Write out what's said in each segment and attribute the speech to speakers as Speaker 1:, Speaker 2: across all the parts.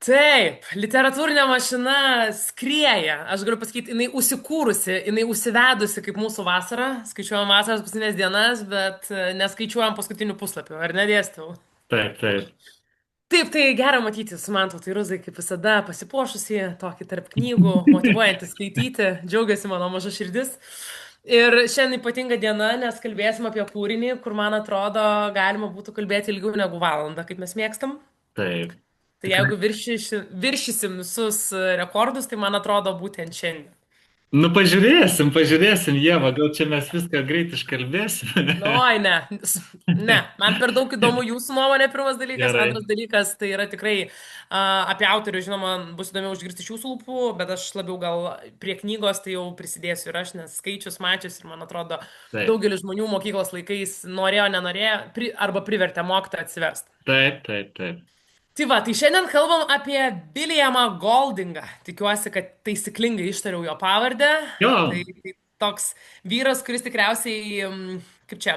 Speaker 1: Taip, literatūrinė mašina skrieja. Aš galiu pasakyti, jinai užsikūrusi, jinai užsivedusi kaip mūsų vasara. Skaičiuojam vasaros paskutinės dienas, bet neskaičiuojam paskutinių puslapių, ar nedėstau?
Speaker 2: Taip, taip.
Speaker 1: Taip, tai gera matyti su mantu Tairuzai, kaip visada, pasipuošusi, tokį tarp knygų, motyvuojantį skaityti, džiaugiasi mano maža širdis. Ir šiandien ypatinga diena, nes kalbėsim apie kūrinį, kur, man atrodo, galima būtų kalbėti ilgiau negu valandą, kaip mes mėgstam.
Speaker 2: Taip.
Speaker 1: Tai
Speaker 2: Tikrai.
Speaker 1: jeigu viršysim visus rekordus, tai man atrodo būtent šiandien.
Speaker 2: Nu, pažiūrėsim, pažiūrėsim, Ieva, gal čia mes viską greit iškalbėsim.
Speaker 1: Nu, oi, ne. Ne, man per daug įdomu jūsų nuomonė, pirmas dalykas.
Speaker 2: Gerai.
Speaker 1: Antras dalykas, tai yra tikrai apie autorių, žinoma, bus įdomiau išgirsti iš jūsų lūpų, bet aš labiau gal prie knygos tai jau prisidėsiu ir aš, nes skaičius, mačius ir man atrodo,
Speaker 2: Taip,
Speaker 1: daugelis žmonių mokyklos laikais norėjo, nenorėjo, arba privertė mokytą atsiversti.
Speaker 2: taip, taip, taip.
Speaker 1: Tai va, tai šiandien kalbam apie Williamą Goldingą. Tikiuosi, kad taisyklingai ištariau jo pavardę.
Speaker 2: Jo.
Speaker 1: Tai toks vyras, kuris tikriausiai, kaip čia,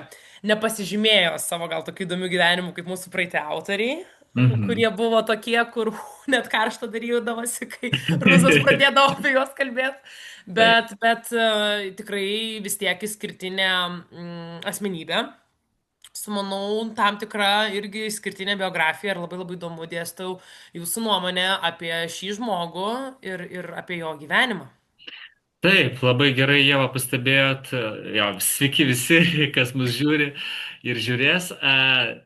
Speaker 1: nepasižymėjo savo gal tokių įdomių gyvenimų kaip mūsų praeitė autoriai,
Speaker 2: Mhm.
Speaker 1: kurie buvo tokie, kur net karštą darydavosi, kai rusas pradėdavo apie juos kalbėti.
Speaker 2: Taip.
Speaker 1: Bet tikrai vis tiek išskirtinė asmenybė su, manau, tam tikra irgi išskirtinė biografija ir labai labai įdomu dėstau jūsų nuomonę apie šį žmogų ir apie jo gyvenimą.
Speaker 2: Taip, labai gerai, Ieva, pastebėjot. Jo, sveiki visi, kas mus žiūri ir žiūrės.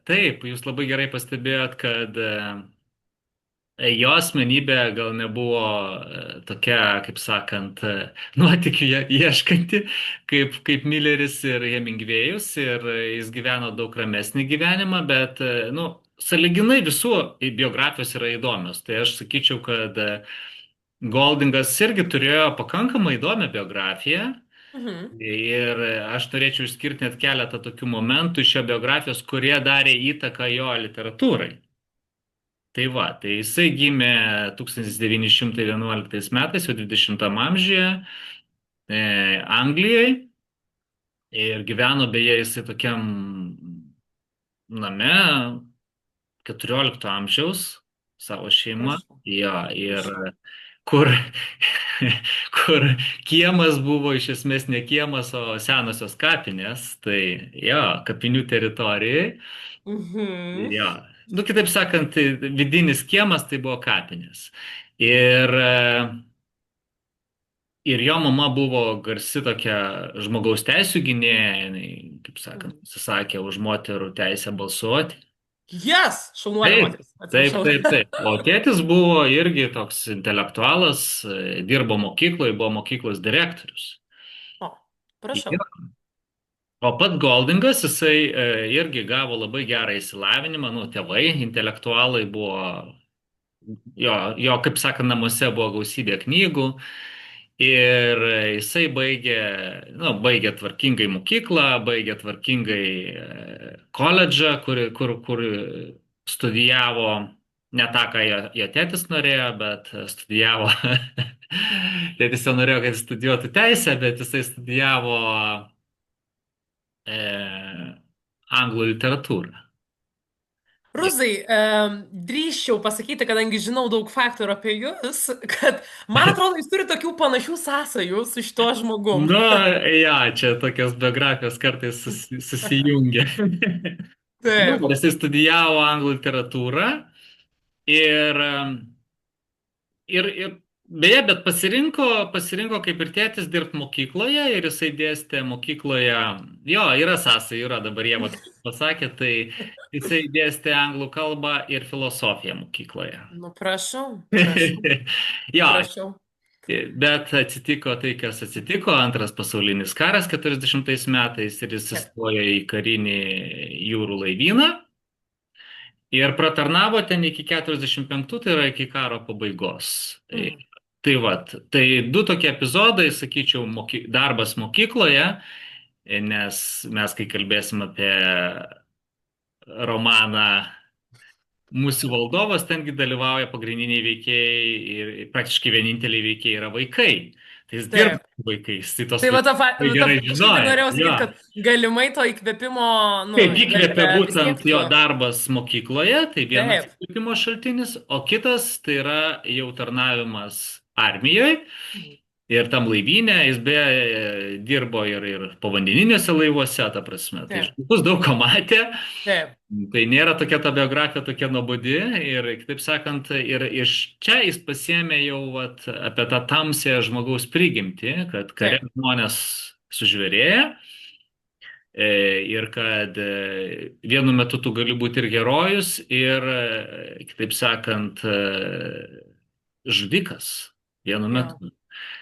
Speaker 2: Taip, jūs labai gerai pastebėjot, kad jo asmenybė gal nebuvo tokia, kaip sakant, nuotykių ieškanti, kaip Milleris ir Hemingvėjus, ir jis gyveno daug ramesnį gyvenimą, bet, nu, saliginai visų biografijos yra įdomios. Tai aš sakyčiau, kad Goldingas irgi turėjo pakankamai įdomią biografiją.
Speaker 1: Mhm.
Speaker 2: Ir aš norėčiau išskirti net keletą tokių momentų iš jo biografijos, kurie darė įtaką jo literatūrai. Tai va, tai jisai gimė 1911 metais, jau 20 amžiuje, Anglijoje ir gyveno beje jisai tokiam name 14 amžiaus savo šeima.
Speaker 1: Prašau,
Speaker 2: Jo, ir
Speaker 1: prašau.
Speaker 2: kur, kur kiemas buvo iš esmės ne kiemas, o senosios kapinės, tai jo, kapinių teritorijai.
Speaker 1: Mhm.
Speaker 2: Jo, nu kitaip sakant, tai vidinis kiemas tai buvo kapinės. Ir, ir jo mama buvo garsi tokia žmogaus teisų gynėja, jinai, kaip sakant,
Speaker 1: Mhm.
Speaker 2: pasisakė už moterų teisę balsuoti.
Speaker 1: Jas, šaunuolė
Speaker 2: Taip,
Speaker 1: moteris,
Speaker 2: taip,
Speaker 1: atsiprašau.
Speaker 2: taip, taip. O tėtis buvo irgi toks intelektualas, dirbo mokykloje, buvo mokyklos direktorius.
Speaker 1: O, prašau.
Speaker 2: Jo. O pat Goldingas, jisai irgi gavo labai gerą išsilavinimą, nu, tėvai, intelektualai buvo, jo, kaip sakant, namuose buvo gausybė knygų. Ir jisai baigė tvarkingai mokyklą, baigė tvarkingai koledžą, kur studijavo ne tą, ką jo tėtis norėjo, bet studijavo. Tėtis jau norėjo, kad jis studijuotų teisę, bet jisai studijavo anglų literatūrą.
Speaker 1: Ruzai, drįščiau pasakyti, kadangi žinau daug faktų ir apie jūs, kad man atrodo, jūs turite tokių panašių sąsajų su šituo žmogum.
Speaker 2: Nu, ja, čia tokios biografijos kartais susijungia. Nu,
Speaker 1: Taip.
Speaker 2: jisai studijavo anglų literatūrą ir, ir beje, bet pasirinko kaip ir tėtis dirbti mokykloje ir jisai dėstė mokykloje, jo, yra sąsajų, yra dabar jie pasakė, tai jisai dėstė anglų kalbą ir filosofiją mokykloje.
Speaker 1: Nu, prašau, prašau,
Speaker 2: Jo,
Speaker 1: prašau.
Speaker 2: bet atsitiko tai, kas atsitiko, antras pasaulinis karas 40 metais ir jis
Speaker 1: Taip.
Speaker 2: įstojo į karinį jūrų laivyną ir pratarnavo ten iki 45, tai yra iki karo pabaigos.
Speaker 1: Mhm.
Speaker 2: Tai vat, tai du tokie epizodai, sakyčiau, darbas mokykloje, nes mes, kai kalbėsim apie romaną Mūsų valdovas, tengi dalyvauja pagrindiniai veikėjai ir praktiškai vieninteliai veikėjai yra vaikai. Tai jis dirba
Speaker 1: Taip.
Speaker 2: su vaikais, tai tos
Speaker 1: Tai va,
Speaker 2: vaikai labai gerai
Speaker 1: aš kaip tik
Speaker 2: žinojo.
Speaker 1: norėjau
Speaker 2: Jo.
Speaker 1: sakyti, kad galimai to įkvėpimo, nu,
Speaker 2: Kaip įkvėpė
Speaker 1: įkvėpė vis tiek
Speaker 2: būtent jo
Speaker 1: su...
Speaker 2: darbas mokykloje, tai vienas
Speaker 1: Taip.
Speaker 2: įkvėpimo šaltinis, o kitas tai yra jau tarnavimas armijoje.
Speaker 1: Mhm.
Speaker 2: Ir tam laivynė, jis beje dirbo ir povandeniniuose laivuose, ta prasme. Tai
Speaker 1: Taip.
Speaker 2: žmogus daug ką matė,
Speaker 1: Taip.
Speaker 2: tai nėra tokia ta biografija tokia nuobodi. Ir kitaip sakant, ir iš čia jis pasėmė jau vat, apie tą tamsę žmogaus prigimtį, kad kare
Speaker 1: Taip.
Speaker 2: žmonės sužvėrėja. Ir kad vienu metu tu gali būti ir herojus, ir, kitaip sakant, žudikas vienu
Speaker 1: Jo.
Speaker 2: metu.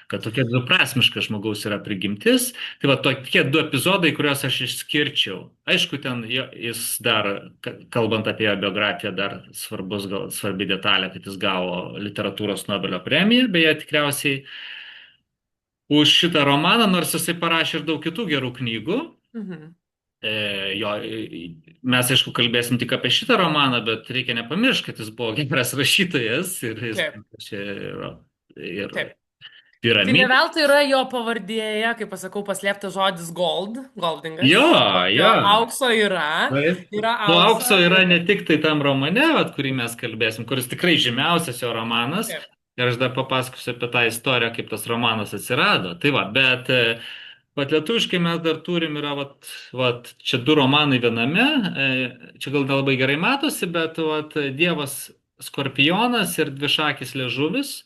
Speaker 2: Kad tokia dviprasmiška žmogaus yra prigimtis. Tai va tokie du epizodai, kuriuos aš išskirčiau. Aišku, ten jis dar, kalbant apie jo biografiją, dar svarbus, gal svarbi detalė, kad jis gavo literatūros Nobelio premiją, beje, tikriausiai už šitą romaną, nors jisai parašė ir daug kitų gerų knygų.
Speaker 1: Mhm.
Speaker 2: Jo, mes, aišku, kalbėsim tik apie šitą romaną, bet reikia nepamiršti, kad jis buvo geras rašytojas ir jis
Speaker 1: Taip.
Speaker 2: čia ir
Speaker 1: Taip. Tai ne
Speaker 2: piramidė.
Speaker 1: veltui yra jo pavardėje, kaip pasakau, paslėptas žodis gold, goldingas.
Speaker 2: Jo,
Speaker 1: Jo
Speaker 2: jo.
Speaker 1: aukso yra,
Speaker 2: Taip.
Speaker 1: yra
Speaker 2: To
Speaker 1: aukso
Speaker 2: aukso yra
Speaker 1: ir...
Speaker 2: ne tik tai tam romane, vat, kurį mes kalbėsim, kuris tikrai žymiausias jo romanas.
Speaker 1: Taip.
Speaker 2: Ir aš dar papasakosiu apie tą istoriją, kaip tas romanas atsirado. Tai va, bet vat lietuviškai mes dar turim, yra vat, čia du romanai viename. Čia gal nelabai gerai matosi, bet vat, Dievas Skorpionas ir Dvišakis liežuvis.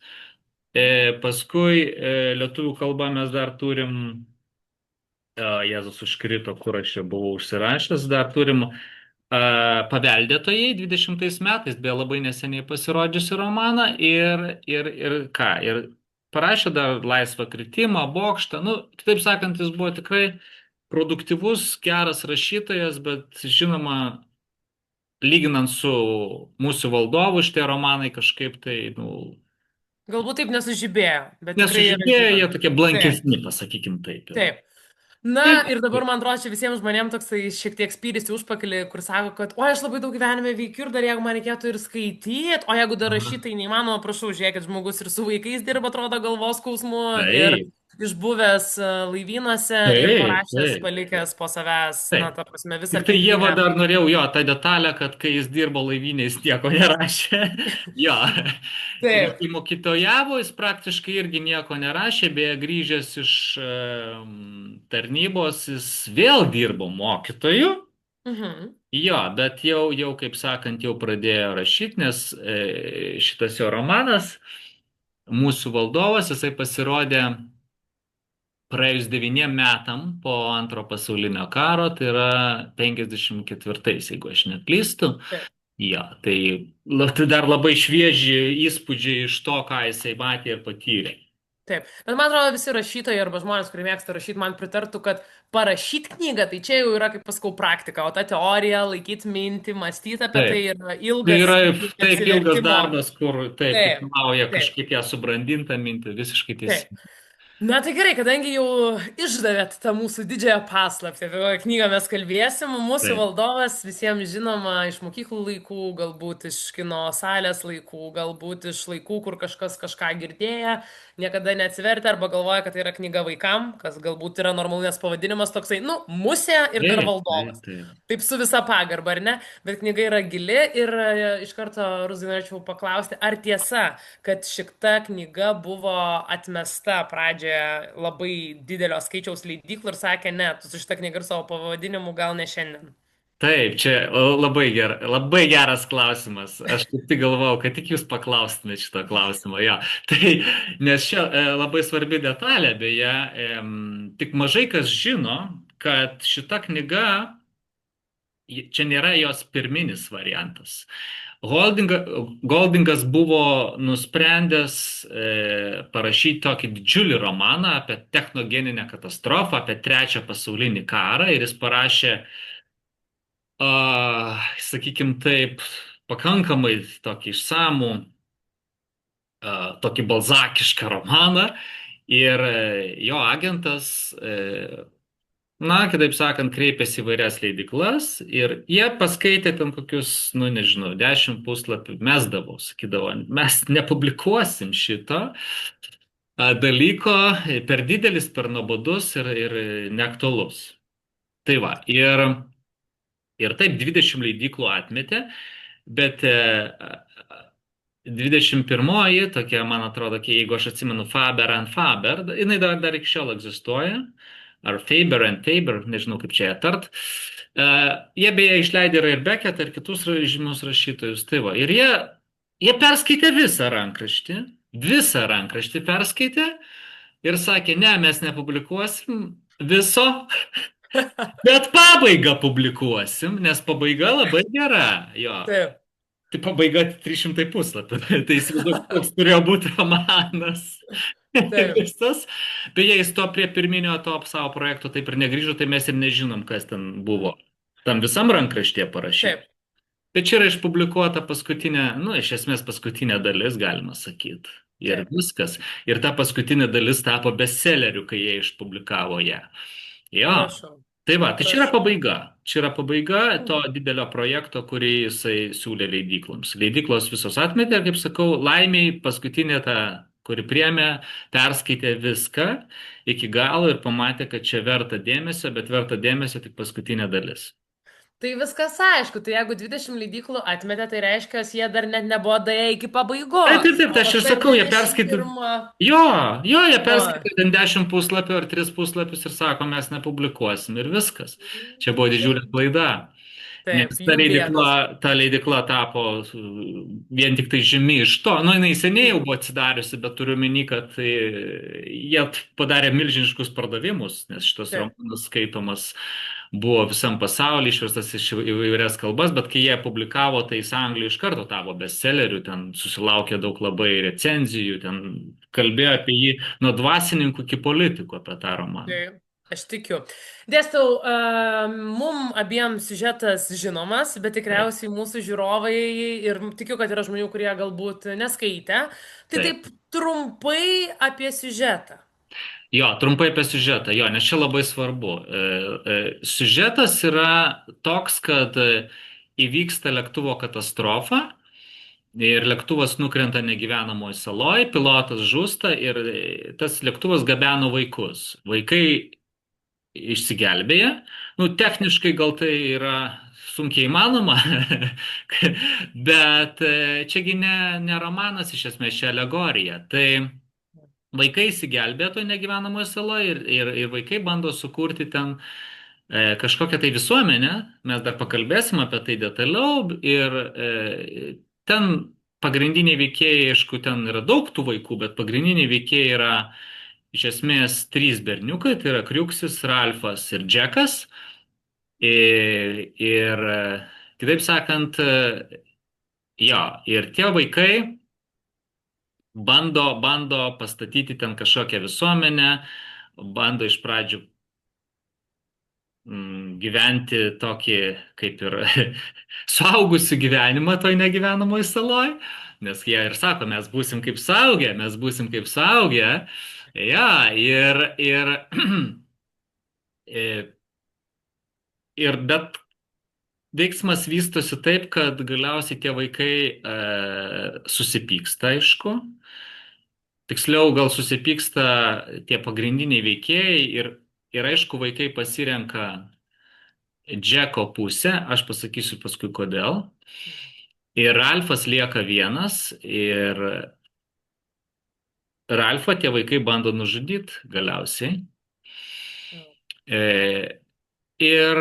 Speaker 2: Paskui lietuvių kalba mes dar turim Jėzus užkrito, kur aš čia buvau užsirašęs. Dar turim Paveldėtojai 20 metais, beje, labai neseniai pasirodžiusi romaną. Ir ką? Ir parašė dar Laisvą kritimą, Bokštą. Nu, kitaip sakant, jis buvo tikrai produktyvus, geras rašytojas, bet žinoma, lyginant su mūsų valdovu, šitie romanai kažkaip tai, nu,
Speaker 1: Galbūt taip nesužibėjo, bet tikrai yra
Speaker 2: nesužibėjo, jie
Speaker 1: žinomi.
Speaker 2: tokie
Speaker 1: Taip.
Speaker 2: blankesni, pasakykim taip. Yra.
Speaker 1: Taip. Na
Speaker 2: Tai,
Speaker 1: ir dabar man atrodo, čia visiems žmonėms toksai šiek tiek spyris į užpakalį, kur sako, kad, o aš labai daug gyvenime veikiu ir dar jeigu man reikėtų ir skaityti, o jeigu dar
Speaker 2: aha,
Speaker 1: rašyti, tai neįmanoma, prašau, žiūrėkit, žmogus ir su vaikais dirba, atrodo, galvos skausmu ir
Speaker 2: taip,
Speaker 1: išbuvęs laivynuose ir
Speaker 2: taip,
Speaker 1: parašęs,
Speaker 2: taip.
Speaker 1: palikęs po savęs, na,
Speaker 2: Taip.
Speaker 1: ta prasme, visą
Speaker 2: Tik tai Ieva
Speaker 1: knygą.
Speaker 2: dar norėjau jo tą detalę, kad kai jis dirbo laivynė, jis nieko nerašė. Jo. Ir
Speaker 1: Taip.
Speaker 2: kai mokytojavo, jis praktiškai irgi nieko nerašė, beje, grįžęs iš tarnybos, jis vėl dirbo mokytoju.
Speaker 1: Mhm.
Speaker 2: Jo, bet jau, kaip sakant, jau pradėjo rašyti, nes šitas jo romanas, Mūsų valdovas, jisai pasirodė praėjus 9 metam po antro pasaulinio karo, tai yra 54, jeigu aš neklystu.
Speaker 1: Taip.
Speaker 2: Jo, tai dar labai švieži įspūdžiai iš to, ką jisai matė ir patyrė.
Speaker 1: Taip, bet man atrodo, visi rašytojai arba žmonės, kurie mėgsta rašyti, man pritartų, kad parašyti knygą, tai čia jau yra, kaip pasakau, praktika, o ta teorija, laikyti mintį, mąstyti apie tai
Speaker 2: Taip.
Speaker 1: yra
Speaker 2: Tai
Speaker 1: ilgas
Speaker 2: yra taip ilgas
Speaker 1: atsivertimo.
Speaker 2: darbas, kur taip
Speaker 1: Taip,
Speaker 2: reikalauja
Speaker 1: taip,
Speaker 2: kažkaip ją subrandintą mintį, visiškai
Speaker 1: taip.
Speaker 2: teisingai.
Speaker 1: Na tai gerai, kadangi jau išdavėt tą mūsų didžiąją paslaptį, apie kokią knygą mes kalbėsim, mūsų
Speaker 2: Taip.
Speaker 1: valdovas visiems žinoma iš mokyklų laikų, galbūt iš kino salės laikų, galbūt iš laikų, kur kažkas kažką girdėję, niekada neatsivertė arba galvoja, kad tai yra knyga vaikam, kas galbūt yra normalus pavadinimas toksai, nu, musė ir dar
Speaker 2: Taip, taip,
Speaker 1: valdovas.
Speaker 2: taip.
Speaker 1: Taip su visa pagarba, ar ne? Bet knyga yra gili ir iš karto, Ruzai, norėčiau paklausti, ar tiesa, kad šita knyga buvo atmesta pradžioje labai didelio skaičiaus leidyklų ir sakė, ne, tu su šita knyga ir savo pavadinimu gal ne šiandien.
Speaker 2: Taip, čia labai geras klausimas. Aš kaip tik galvojau, kad tik jūs paklaustumėte šito klausimo. Jo. Tai, nes čia labai svarbi detalė, beje, tik mažai kas žino, kad šita knyga, čia nėra jos pirminis variantas. Goldingas buvo nusprendęs parašyti tokį didžiulį romaną apie technogeninę katastrofą, apie trečią pasaulinį karą ir jis parašė sakykim taip, pakankamai tokį išsamų, tokį balzakišką romaną. Ir jo agentas, na, kitaip sakant, kreipėsi į vairias leidyklas ir jie paskaitė ten kokius, nu, nežinau, 10 puslapių, mesdavo, sakydavo, mes nepublikuosim šito. dalyko per didelis, per nuobodus ir neaktualus. Tai va, ir taip 20 leidyklų atmetė, bet 21, tokia, man atrodo, jeigu aš atsimenu, Faber and Faber, jinai dar iki šiol egzistuoja, ar Faber and Faber, nežinau kaip čia ją tart. Jie beje išleidė ir Becketą, ir kitus žymius rašytojus. Tai va, ir jie perskaitė visą rankraštį perskaitė ir sakė, ne, mes nepublikuosim viso, bet pabaigą publikuosim, nes pabaiga labai gera. Jo.
Speaker 1: Taip,
Speaker 2: Tai pabaiga 300 puslapių. Tai įsivaizduok, koks turėjo būti romanas.
Speaker 1: taip.
Speaker 2: Visas. Beje, jis to prie pirminio to savo projekto taip ir negrįžo, tai mes ir nežinom, kas ten buvo. Tam visam rankraštėje parašyta.
Speaker 1: Taip,
Speaker 2: Bet čia yra išpublikuota paskutinė, nu, iš esmės paskutinė dalis, galima sakyti. Ir
Speaker 1: taip.
Speaker 2: viskas. Ir ta paskutinė dalis tapo bestselleriu, kai jie išpublikavo ją. Jo.
Speaker 1: Prašau.
Speaker 2: Tai va, tai čia yra
Speaker 1: Prašau.
Speaker 2: pabaiga. Čia yra pabaiga to
Speaker 1: Mhm.
Speaker 2: didelio projekto, kurį jisai siūlė leidykloms. Leidyklos visos atmetė, kaip sakau, laimiai paskutinė ta, kuri priemė, perskaitė viską iki galo ir pamatė, kad čia verta dėmesio, bet verta dėmesio tik paskutinė dalis.
Speaker 1: Tai viskas aišku, tai jeigu 20 leidyklų atmetė, tai reiškia, jie dar net nebuvo daėję iki
Speaker 2: Taip, taip,
Speaker 1: pabaigos.
Speaker 2: taip, tai aš
Speaker 1: O
Speaker 2: ir
Speaker 1: ta
Speaker 2: sakau, jie perskaitė.
Speaker 1: 21.
Speaker 2: Jo, jie
Speaker 1: Oi.
Speaker 2: perskaitė ten 10 puslapių ar 3 puslapius ir sako, mes nepublikuosim ir viskas. Čia buvo didžiulė
Speaker 1: Taip,
Speaker 2: klaida.
Speaker 1: taip,
Speaker 2: Nes
Speaker 1: jų bėdos.
Speaker 2: ta leidikla tapo vien tik tai žymi iš to. Nu, jinai seniai jau
Speaker 1: Mhm.
Speaker 2: buvo atsidariusi, bet turiu minį, kad jie padarė milžiniškus pardavimus, nes šitas
Speaker 1: Taip,
Speaker 2: romanas skaitomas buvo visam pasaulyje, išverstas iš įvairias kalbas, bet kai jie publikavo, tai jis Anglijoje iš karto tapo bestselleriu, ten susilaukė daug labai recenzijų, ten kalbėjo apie jį nuo dvasininkų iki politikų apie tą romaną.
Speaker 1: taip. Aš tikiu. Dėstau, mum abiem siužetas žinomas, bet
Speaker 2: Taip.
Speaker 1: tikriausiai mūsų žiūrovai ir tikiu, kad yra žmonių, kurie galbūt neskaitė. Tai
Speaker 2: Taip.
Speaker 1: taip trumpai apie siužetą.
Speaker 2: Jo, trumpai apie siužetą, jo, nes čia labai svarbu. Siužetas yra toks, kad įvyksta lėktuvo katastrofa ir lėktuvas nukrenta negyvenamoje saloje, pilotas žūsta ir tas lėktuvas gabeno vaikus. Vaikai išsigelbėja. Nu, techniškai gal tai yra sunkiai įmanoma, bet čiagi ne romanas, iš esmės čia alegorija. Tai vaikai įsigelbėja toje negyvenamoje saloje ir vaikai bando sukurti ten kažkokią tai visuomenę. Mes dar pakalbėsim apie tai detaliau. Ir ten pagrindiniai veikėjai, aišku, ten yra daug tų vaikų, bet pagrindiniai veikėjai yra iš esmės trys berniukai, tai yra Kriuksis, Ralfas ir Džekas. Ir kitaip sakant, jo, ir tie vaikai bando pastatyti ten kažkokią visuomenę, bando iš pradžių gyventi tokį kaip ir suaugusių gyvenimą toj negyvenamoj saloj, nes jie ir sako, mes būsim kaip suaugę, mes būsim kaip suaugę. Ja, e, ir bet veiksmas vystosi taip, kad galiausiai tie vaikai susipyksta, aišku. Tiksliau, gal susipyksta tie pagrindiniai veikėjai ir aišku, vaikai pasirenka Džeko pusę, aš pasakysiu paskui kodėl. Ir Ralfas lieka vienas ir Ralfą tie vaikai bando nužudyti galiausiai. E, ir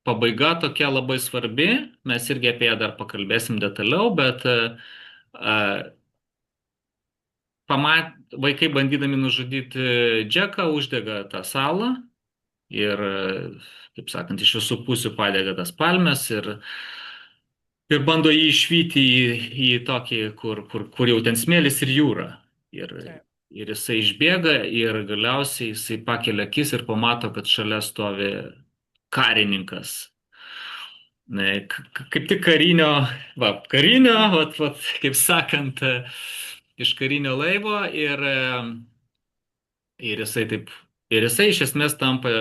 Speaker 2: pabaiga tokia labai svarbi, mes irgi apie ją dar pakalbėsim detaliau, bet vaikai bandydami nužudyti Džeką uždega tą salą ir, kaip sakant, iš visų pusių padega tas palmes ir bando jį išvyti į tokį, kur jau ten smėlis ir jūra. Ir,
Speaker 1: Taip.
Speaker 2: ir jisai išbėga ir galiausiai jisai pakelia akis ir pamato, kad šalia stovi karininkas. Kaip tik karinio, kaip sakant, iš karinio laivo ir jisai taip, ir jisai iš esmės tampa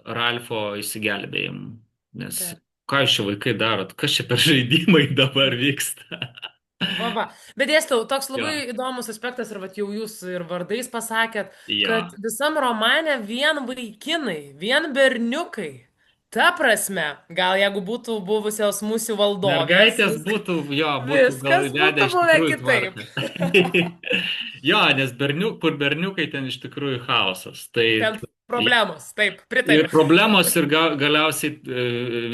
Speaker 2: Ralfo išsigelbėjimu. Nes
Speaker 1: Taip.
Speaker 2: ką jūs čia vaikai darot, kas čia per žaidimai dabar vyksta?
Speaker 1: Va, va. Bet dėstau, toks labai
Speaker 2: Jo,
Speaker 1: įdomus aspektas ir vat, jau jūs ir vardais pasakėt,
Speaker 2: jo.
Speaker 1: kad visam romane vien vaikinai, vien berniukai. Ta prasme, gal jeigu būtų buvusios mūsų valdovės,
Speaker 2: Mergaitės būtų, jo, būtų gal
Speaker 1: viskas
Speaker 2: įvedę
Speaker 1: būtų
Speaker 2: iš
Speaker 1: buvę
Speaker 2: tikrųjų
Speaker 1: kitaip.
Speaker 2: tvarką. Jo, nes kur berniukai ten iš tikrųjų chaosas. Tai
Speaker 1: Ten problemos, taip,
Speaker 2: ir
Speaker 1: pritariu.
Speaker 2: problemos ir galiausiai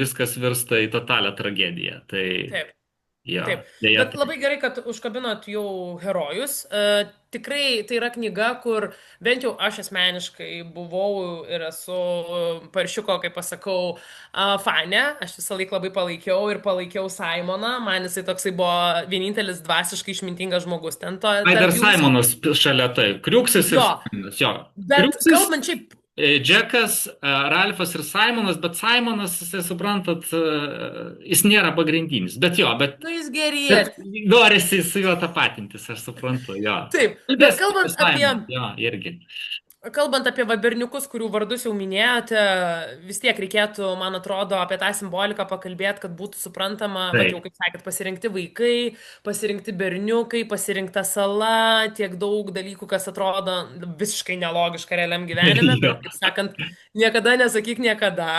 Speaker 2: viskas virsta į totalią tragediją. Tai
Speaker 1: Taip.
Speaker 2: jo,
Speaker 1: Taip,
Speaker 2: dėja
Speaker 1: bet
Speaker 2: tai.
Speaker 1: labai gerai, kad užkabinot jau herojus. Tikrai tai yra knyga, kur bent jau aš asmeniškai buvau ir esu paršiuko, kaip pasakau, fane. Aš visą laiką labai palaikiau Simoną. Man jisai toksai buvo vienintelis dvasiškai išmintingas žmogus. Ten
Speaker 2: Ai, dar
Speaker 1: tarp jų visų.
Speaker 2: Simonas šalia tai. Kriuksis ir
Speaker 1: Jo,
Speaker 2: Simonas, jo.
Speaker 1: bet
Speaker 2: Kriuksis,
Speaker 1: kalbant šiaip,
Speaker 2: Džekas, Ralfas ir Simonas, bet Simonas, jisai suprantat, jis nėra pagrindinis. Bet jo,
Speaker 1: nu jis
Speaker 2: bet
Speaker 1: gerietis.
Speaker 2: norisi su juo tapatintis, aš suprantu, jo.
Speaker 1: Taip, bet
Speaker 2: Kalbėsim apie Simoną, jo, irgi.
Speaker 1: kalbant apie va berniukus, kurių vardus jau minėjote, vis tiek reikėtų, man atrodo, apie tą simboliką pakalbėti, kad būtų suprantama, va jau
Speaker 2: Taip.
Speaker 1: kaip sakėt, pasirinkti vaikai, pasirinkti berniukai, pasirinkta sala, tiek daug dalykų, kas atrodo visiškai nelogiška realiam gyvenime,
Speaker 2: Jo.
Speaker 1: bet, kaip sakant, niekada nesakyk niekada.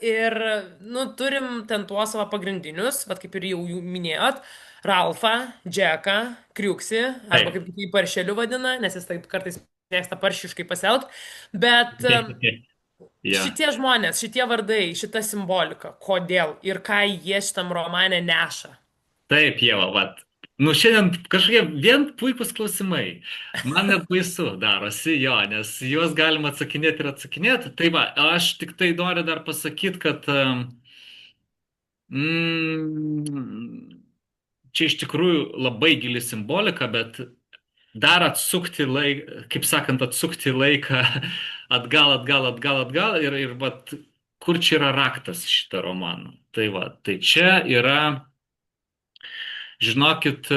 Speaker 1: Ir, nu, turim ten tuos savo pagrindinius, va kaip ir jau jų minėjot. Ralfą, Džeką, Kriuksį, arba
Speaker 2: Taip.
Speaker 1: kaip jį paršeliu vadina, nes jis taip kartais mėgsta paršiškai pasielgti, bet
Speaker 2: Jo.
Speaker 1: šitie žmonės, šitie vardai, šita simbolika, kodėl ir ką jie šitam romane neša.
Speaker 2: Taip, Ieva, vat. Nu, šiandien kažkokie vien puikūs klausimai. Man net baisu darosi, jo, nes juos galima atsakinėti ir atsakinėti. Tai va, aš tik tai noriu dar pasakyti, kad čia iš tikrųjų labai gili simbolika, bet dar atsukti laiką, kaip sakant, atsukti laiką atgal, atgal, atgal, atgal ir vat, kur čia yra raktas šitą romaną. Tai va, tai čia yra, žinokit,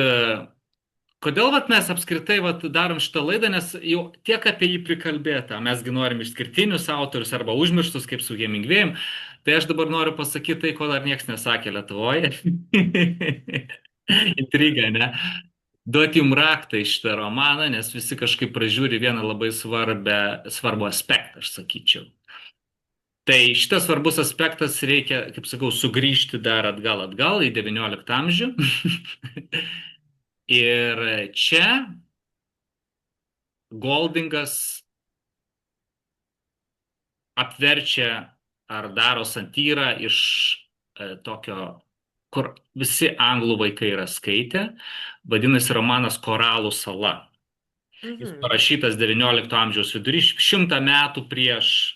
Speaker 2: kodėl vat, mes apskritai vat, darom šitą laidą, nes jau tiek apie jį prikalbėta, mesgi norim išskirtinius autorius arba užmirštus, kaip su Hemingvėjum, tai aš dabar noriu pasakyti tai, ko dar niekas nesakė Lietuvoje. Intriga, ne? Duoti jums raktą į šitą romaną, nes visi kažkaip pražiūri vieną labai svarbų aspektą, aš sakyčiau. Tai šitas svarbus aspektas reikia, kaip sakau, sugrįžti dar atgal į XIX amžių. Ir čia Goldingas apverčia ar daro satyrą iš tokio, kur visi anglų vaikai yra skaitę, vadinasi romanas Koralų sala. Jis
Speaker 1: Mhm.
Speaker 2: parašytas XIX amžiaus vidury, 100 metų prieš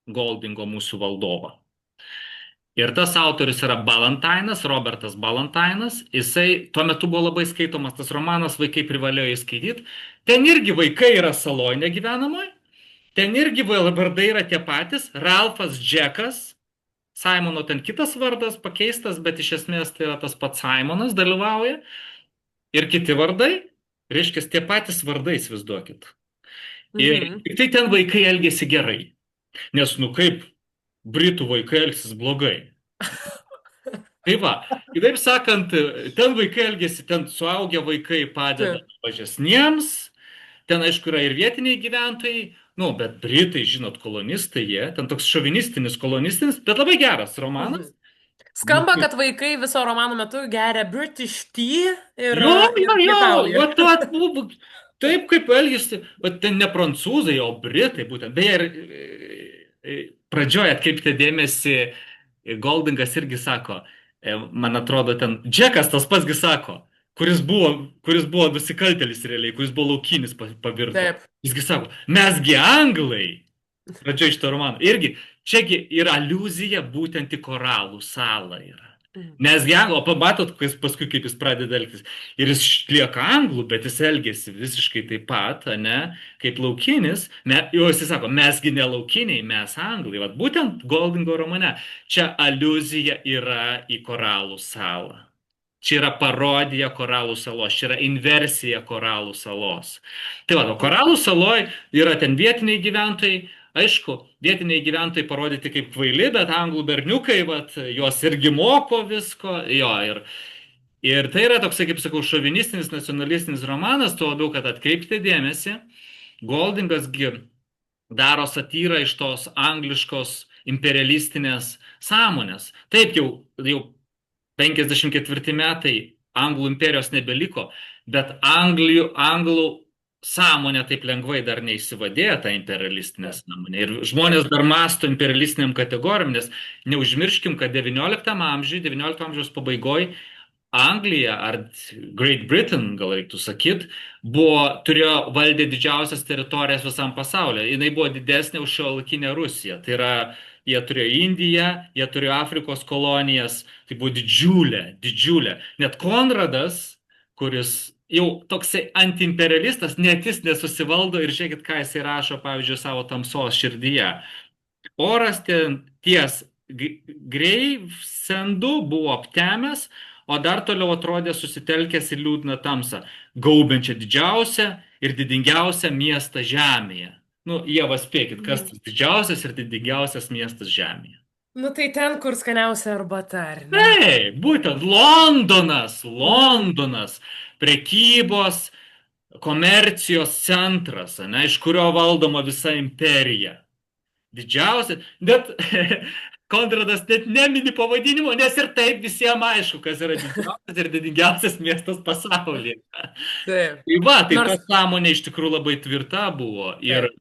Speaker 2: Goldingo mūsų valdovą. Ir tas autorius yra Balantinas, Robertas Balantinas. Jisai tuo metu buvo labai skaitomas tas romanas, vaikai privalėjo įskaityti. Ten irgi vaikai yra saloje negyvenamoje. Ten irgi vardai yra tie patys. Ralfas, Džekas. Simono ten kitas vardas pakeistas, bet iš esmės tai yra tas pats Simonas dalyvauja. Ir kiti vardai. Reiškia, tie patys vardai, įsivaizduokit. Ir
Speaker 1: Mhm.
Speaker 2: tik tai ten vaikai elgėsi gerai. Nes, nu kaip, Britų vaikai elgsis blogai. Tai va, kitaip sakant, ten vaikai elgesi, ten suaugę vaikai padeda
Speaker 1: Taip.
Speaker 2: mažesniems, ten aišku yra ir vietiniai gyventojai, nu, bet Britai, žinot, kolonistai jie, ten toks šovinistinis, bet labai geras
Speaker 1: Mhm.
Speaker 2: romanas.
Speaker 1: Skamba, kad vaikai viso romano metu geria British tea
Speaker 2: Jo,
Speaker 1: ir
Speaker 2: jo,
Speaker 1: pietauja.
Speaker 2: va, taip kaip elgesi, bet ten ne prancūzai, o Britai būtent. Beje, pradžioje atkreipti dėmesį, Goldingas irgi sako, man atrodo, ten Džekas tas pasgi sako, kuris buvo nusikaltėlis realiai, kuris buvo laukinis pavirto.
Speaker 1: Taip.
Speaker 2: Jisgi sako, mesgi anglai, pradžioje šito romano. Irgi, čiagi yra aliuzija būtent į Koralų salą yra.
Speaker 1: Mhm.
Speaker 2: Mes anglų, o pamatot, paskui kaip jis pradeda elgtis. Ir jis lieka anglų, bet jis elgėsi visiškai taip pat, ne, kaip laukinis. Jau jis sako, mesgi ne laukiniai, mes anglai. Vat būtent Goldingo romane. Čia aliuzija yra į Koralų salą. Čia yra parodija Koralų salos, čia yra inversija Koralų salos. Tai va, Koralų saloje yra ten vietiniai gyventojai. Aišku, vietiniai gyventojai parodyti kaip kvaili, bet anglų berniukai, vat, juos irgi moko visko. Jo, Ir tai yra toksai, kaip sakau, šovinistinis, nacionalistinis romanas, tuo labiau, kad atkreipti dėmesį, Goldingas gi daro satyrą iš tos angliškos imperialistinės sąmonės. Taip, jau 54 metai Anglų imperijos nebeliko, bet Anglų sąmonė taip lengvai dar neįsivadėjo tą imperialistinę
Speaker 1: Taip,
Speaker 2: sąmonę. Ir
Speaker 1: taip,
Speaker 2: žmonės dar masto imperialistiniam kategorijom, nes neužmirškim, kad XIX amžiaus pabaigoje Anglija ar Great Britain, gal reiktų sakyti, valdė didžiausias teritorijas visam pasaulyje. Jis buvo didesnė už šiuolaikinę Rusiją. Tai yra, jie turėjo Indiją, jie turėjo Afrikos kolonijas. Tai buvo didžiulė, didžiulė. Net Konradas, kuris jau toksai antiimperialistas, net jis nesusivaldo ir žiūrėkit, ką jisai rašo, pavyzdžiui, savo tamsos širdyje. Oras ties Greisendu buvo aptemęs, o dar toliau atrodė susitelkęs į liūdną tamsą, gaubiančią didžiausią ir didingiausią miestą žemėje. Nu, Ieva, spėkit, kas
Speaker 1: Mhm.
Speaker 2: tas didžiausias ir didingiausias miestas žemėje.
Speaker 1: Nu tai ten, kur skaniausia arbata, ar ne?
Speaker 2: Taip, būtent Londonas,
Speaker 1: Mhm.
Speaker 2: Londonas, prekybos, komercijos centras, ane, iš kurio valdoma visa imperija. Didžiausia, bet Konradas net nemini pavadinimo, nes ir taip visiems aišku, kas yra didžiausias ir didingiausias miestas pasaulyje.
Speaker 1: Taip.
Speaker 2: Tai va, tai ta
Speaker 1: Nors,
Speaker 2: sąmonė iš tikrųjų labai tvirta buvo. Ir
Speaker 1: taip,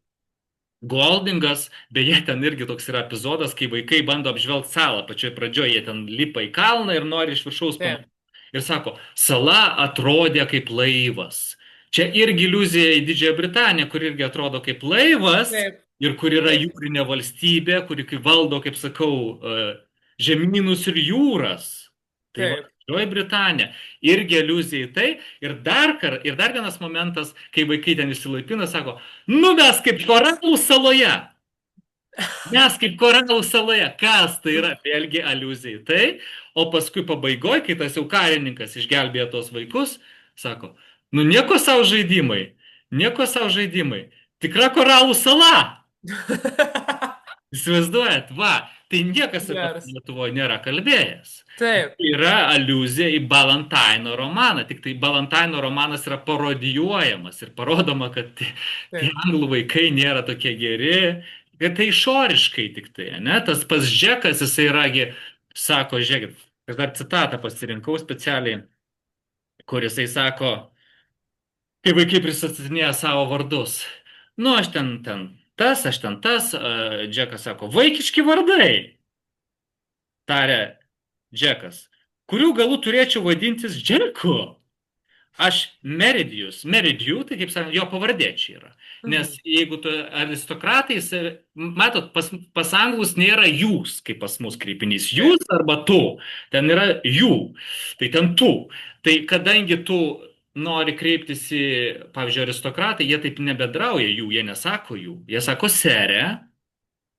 Speaker 2: Goldingas, beje, ten irgi toks yra epizodas, kai vaikai bando apžvelgti salą. Pačioje pradžioje jie ten lipa į kalną ir nori iš viršaus
Speaker 1: taip,
Speaker 2: pamatyti. Ir sako, sala atrodė kaip laivas. Čia irgi iliuzija į Didžiąją Britaniją, kur irgi atrodo kaip laivas
Speaker 1: taip,
Speaker 2: ir kur yra
Speaker 1: taip,
Speaker 2: jūrinė valstybė, kuri kaip valdo, kaip sakau, žemynus ir jūras. Tai va,
Speaker 1: taip.
Speaker 2: Didžioji Britanija. Irgi iliuzija į tai. Ir dar vienas momentas, kai vaikai ten išsilaipina, sako, nu mes kaip koralų saloje. Mes kaip koralų saloje. Kas tai yra? Vėlgi aliuzija į tai. O paskui pabaigoje, kai tas jau karininkas išgelbėjo tos vaikus, sako, nu nieko savo žaidimai. Nieko savo žaidimai. Tikra koralų sala. Įsivaizduojat, va, tai niekas apie tai
Speaker 1: Geras.
Speaker 2: Lietuvoje nėra kalbėjęs.
Speaker 1: Taip,
Speaker 2: Yra aliuzija į Balantaino romaną, tik tai Balantaino romanas yra parodijuojamas ir parodoma, kad tie
Speaker 1: taip.
Speaker 2: anglų vaikai nėra tokie geri, ir tai išoriškai tik tai, ne? Tas pats Džekas, jisai iragi sako, žiūrėkit, aš dar citatą pasirinkau specialiai, kur jisai sako, kai vaikai pristatinėja savo vardus. Nu, aš ten tas, Džekas sako, vaikiški vardai, tarė Džekas, kurių galų turėčiau vadintis Džeku. Aš Meridijų, tai kaip sakant, jo pavardė čia yra. Nes
Speaker 1: Mhm.
Speaker 2: jeigu tu aristokratais, matot, pas anglus nėra jūs, kaip pas mus kreipinys.
Speaker 1: Taip,
Speaker 2: Jūs arba tu. Ten yra jų. Tai ten tu. Tai kadangi tu nori kreiptis į, pavyzdžiui, aristokratai, jie taip nebedrauja jų, jie nesako jų. Jie sako serė,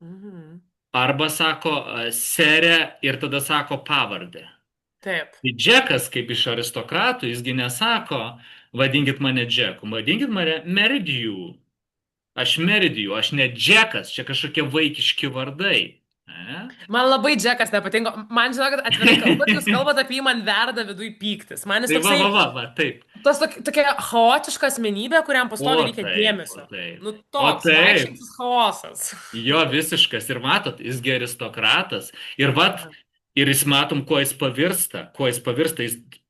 Speaker 1: mhm.
Speaker 2: arba sako serė ir tada sako pavardę.
Speaker 1: Taip.
Speaker 2: Tai Džekas, kaip iš aristokratų, jisgi nesako, vadinkit mane Džeku, vadinkit mane Meridijų. Aš Meridijų, aš ne Džekas, čia kažkokie vaikiški vardai. Ne?
Speaker 1: Man labai Džekas nepatinka. Man žinokit, atvirai kalbant, jūs kalbate apie jį, man verda viduje pyktis. Man jis
Speaker 2: Tai
Speaker 1: toksai,
Speaker 2: taip.
Speaker 1: tokia chaotiška asmenybė, kuriam pastovi reikia
Speaker 2: O
Speaker 1: dėmesio.
Speaker 2: taip.
Speaker 1: Nu
Speaker 2: O
Speaker 1: toks
Speaker 2: taip.
Speaker 1: vaikščiantis chaosas.
Speaker 2: Jo visiškas. Ir matot, jisgi aristokratas. Ir vat, ir jis matom, kuo jis pavirsta. Jis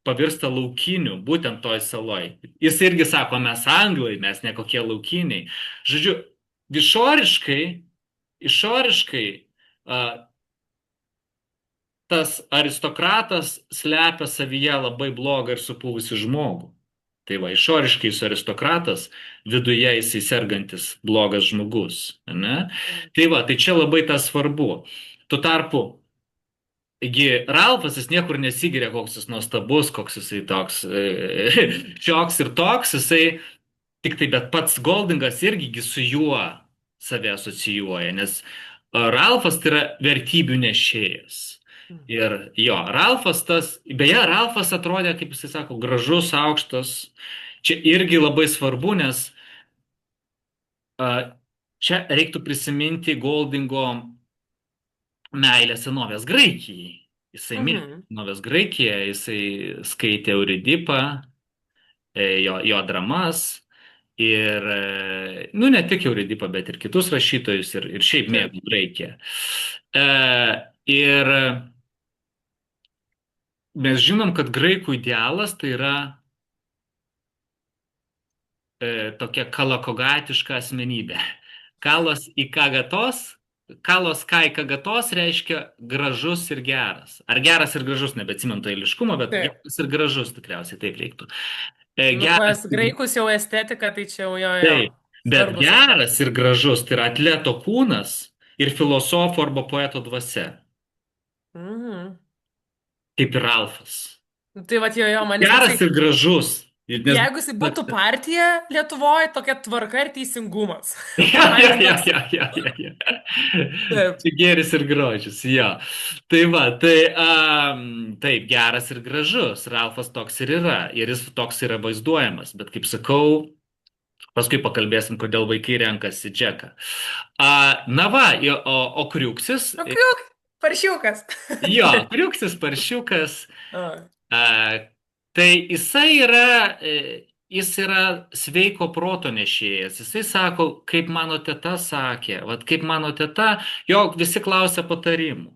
Speaker 2: pavirsta laukiniu, būtent toj saloj. Jis irgi sako, mes anglai, mes ne kokie laukiniai. Žodžiu, išoriškai tas aristokratas slepia savyje labai blogą ir supuvusį žmogų. Tai va, išoriškai jis aristokratas, viduje jisai sergantis blogas žmogus. Ne? Tai va, tai čia labai tas svarbu. Tuo tarpu, Ralfas jis niekur nesigiria, koks jis nuostabus, koks jisai toks šioks ir toks, jisai tik tai, bet pats Goldingas irgi su juo save asocijuoja, nes Ralfas tai yra vertybių nešėjas. Ir jo, beje, Ralfas atrodė, kaip jisai sako, gražus, aukštas. Čia irgi labai svarbu, nes čia reiktų prisiminti Goldingo meilę senovės Graikijai. Jisai mylė
Speaker 1: Mhm.
Speaker 2: senovės Graikiją, jisai skaitė Euridipą, jo dramas. Ir, nu, ne tik Euridipą, bet ir kitus rašytojus ir šiaip
Speaker 1: Taip,
Speaker 2: mėgo Graikiją. E, ir mes žinom, kad graikų idealas tai yra tokia kalakogatiška asmenybė. Kalos į kagatos, kalos kai kagatos reiškia gražus ir geras. Ar geras ir gražus, nebeatsimenu to eiliškumo, bet
Speaker 1: taip.
Speaker 2: geras ir gražus tikriausiai taip reiktų.
Speaker 1: Nu,
Speaker 2: Geras
Speaker 1: pas
Speaker 2: ir
Speaker 1: graikus jau estetika, tai čia jau jo.
Speaker 2: taip, bet
Speaker 1: Svarbus
Speaker 2: geras
Speaker 1: aspektai.
Speaker 2: ir gražus tai yra atleto kūnas ir filosofo arba poeto dvasia,
Speaker 1: Mhm.
Speaker 2: kaip ir Alfas.
Speaker 1: Nu, tai va, jo, man jis toksai,
Speaker 2: Geras ir gražus. Nes
Speaker 1: jeigu jis būtų partija Lietuvoje, tokia tvarka ir teisingumas.
Speaker 2: ja,
Speaker 1: Man
Speaker 2: ja,
Speaker 1: jis
Speaker 2: ja,
Speaker 1: toks.
Speaker 2: ja, ja, ja, ja.
Speaker 1: Taip,
Speaker 2: Čia gėris ir grožis, jo. Tai va, tai taip, geras ir gražus. Ralfas toks ir yra. Ir jis toks yra vaizduojamas. Bet kaip sakau, paskui pakalbėsim, kodėl vaikai renkasi Džeką. Na va, o Kriuksis,
Speaker 1: nu kriuk, paršiukas.
Speaker 2: jo, Kriuksis paršiukas.
Speaker 1: A,
Speaker 2: A, tai jis yra sveiko proto nešėjas. Jisai sako, kaip mano teta sakė, vat kaip mano teta, jo visi klausia patarimų.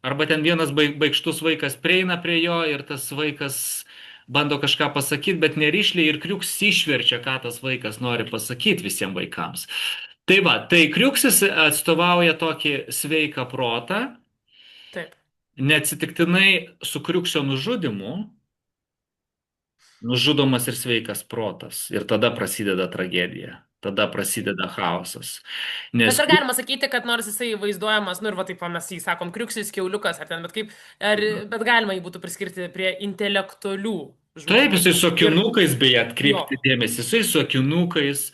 Speaker 2: Arba ten vienas baikštus vaikas prieina prie jo ir tas vaikas bando kažką pasakyti, bet nerišliai ir Kriuks išverčia, ką tas vaikas nori pasakyti visiems vaikams. Tai va, tai Kriuksis atstovauja tokį sveiką protą,
Speaker 1: taip.
Speaker 2: neatsitiktinai su Kriuksio nužudimu nužudomas ir sveikas protas. Ir tada prasideda tragedija. Tada prasideda chaosas.
Speaker 1: Bet
Speaker 2: Nes
Speaker 1: ar galima sakyti, kad nors jisai vaizduojamas, nu ir va taip va, mes jį sakom, kriuksis, kiauliukas ar ten, bet kaip, bet galima jį būtų priskirti prie intelektualių
Speaker 2: taip,
Speaker 1: žmonių.
Speaker 2: jisai su
Speaker 1: Ir
Speaker 2: akinukais, beje,
Speaker 1: jo,
Speaker 2: atkreipti dėmesį, jisai su akinukais,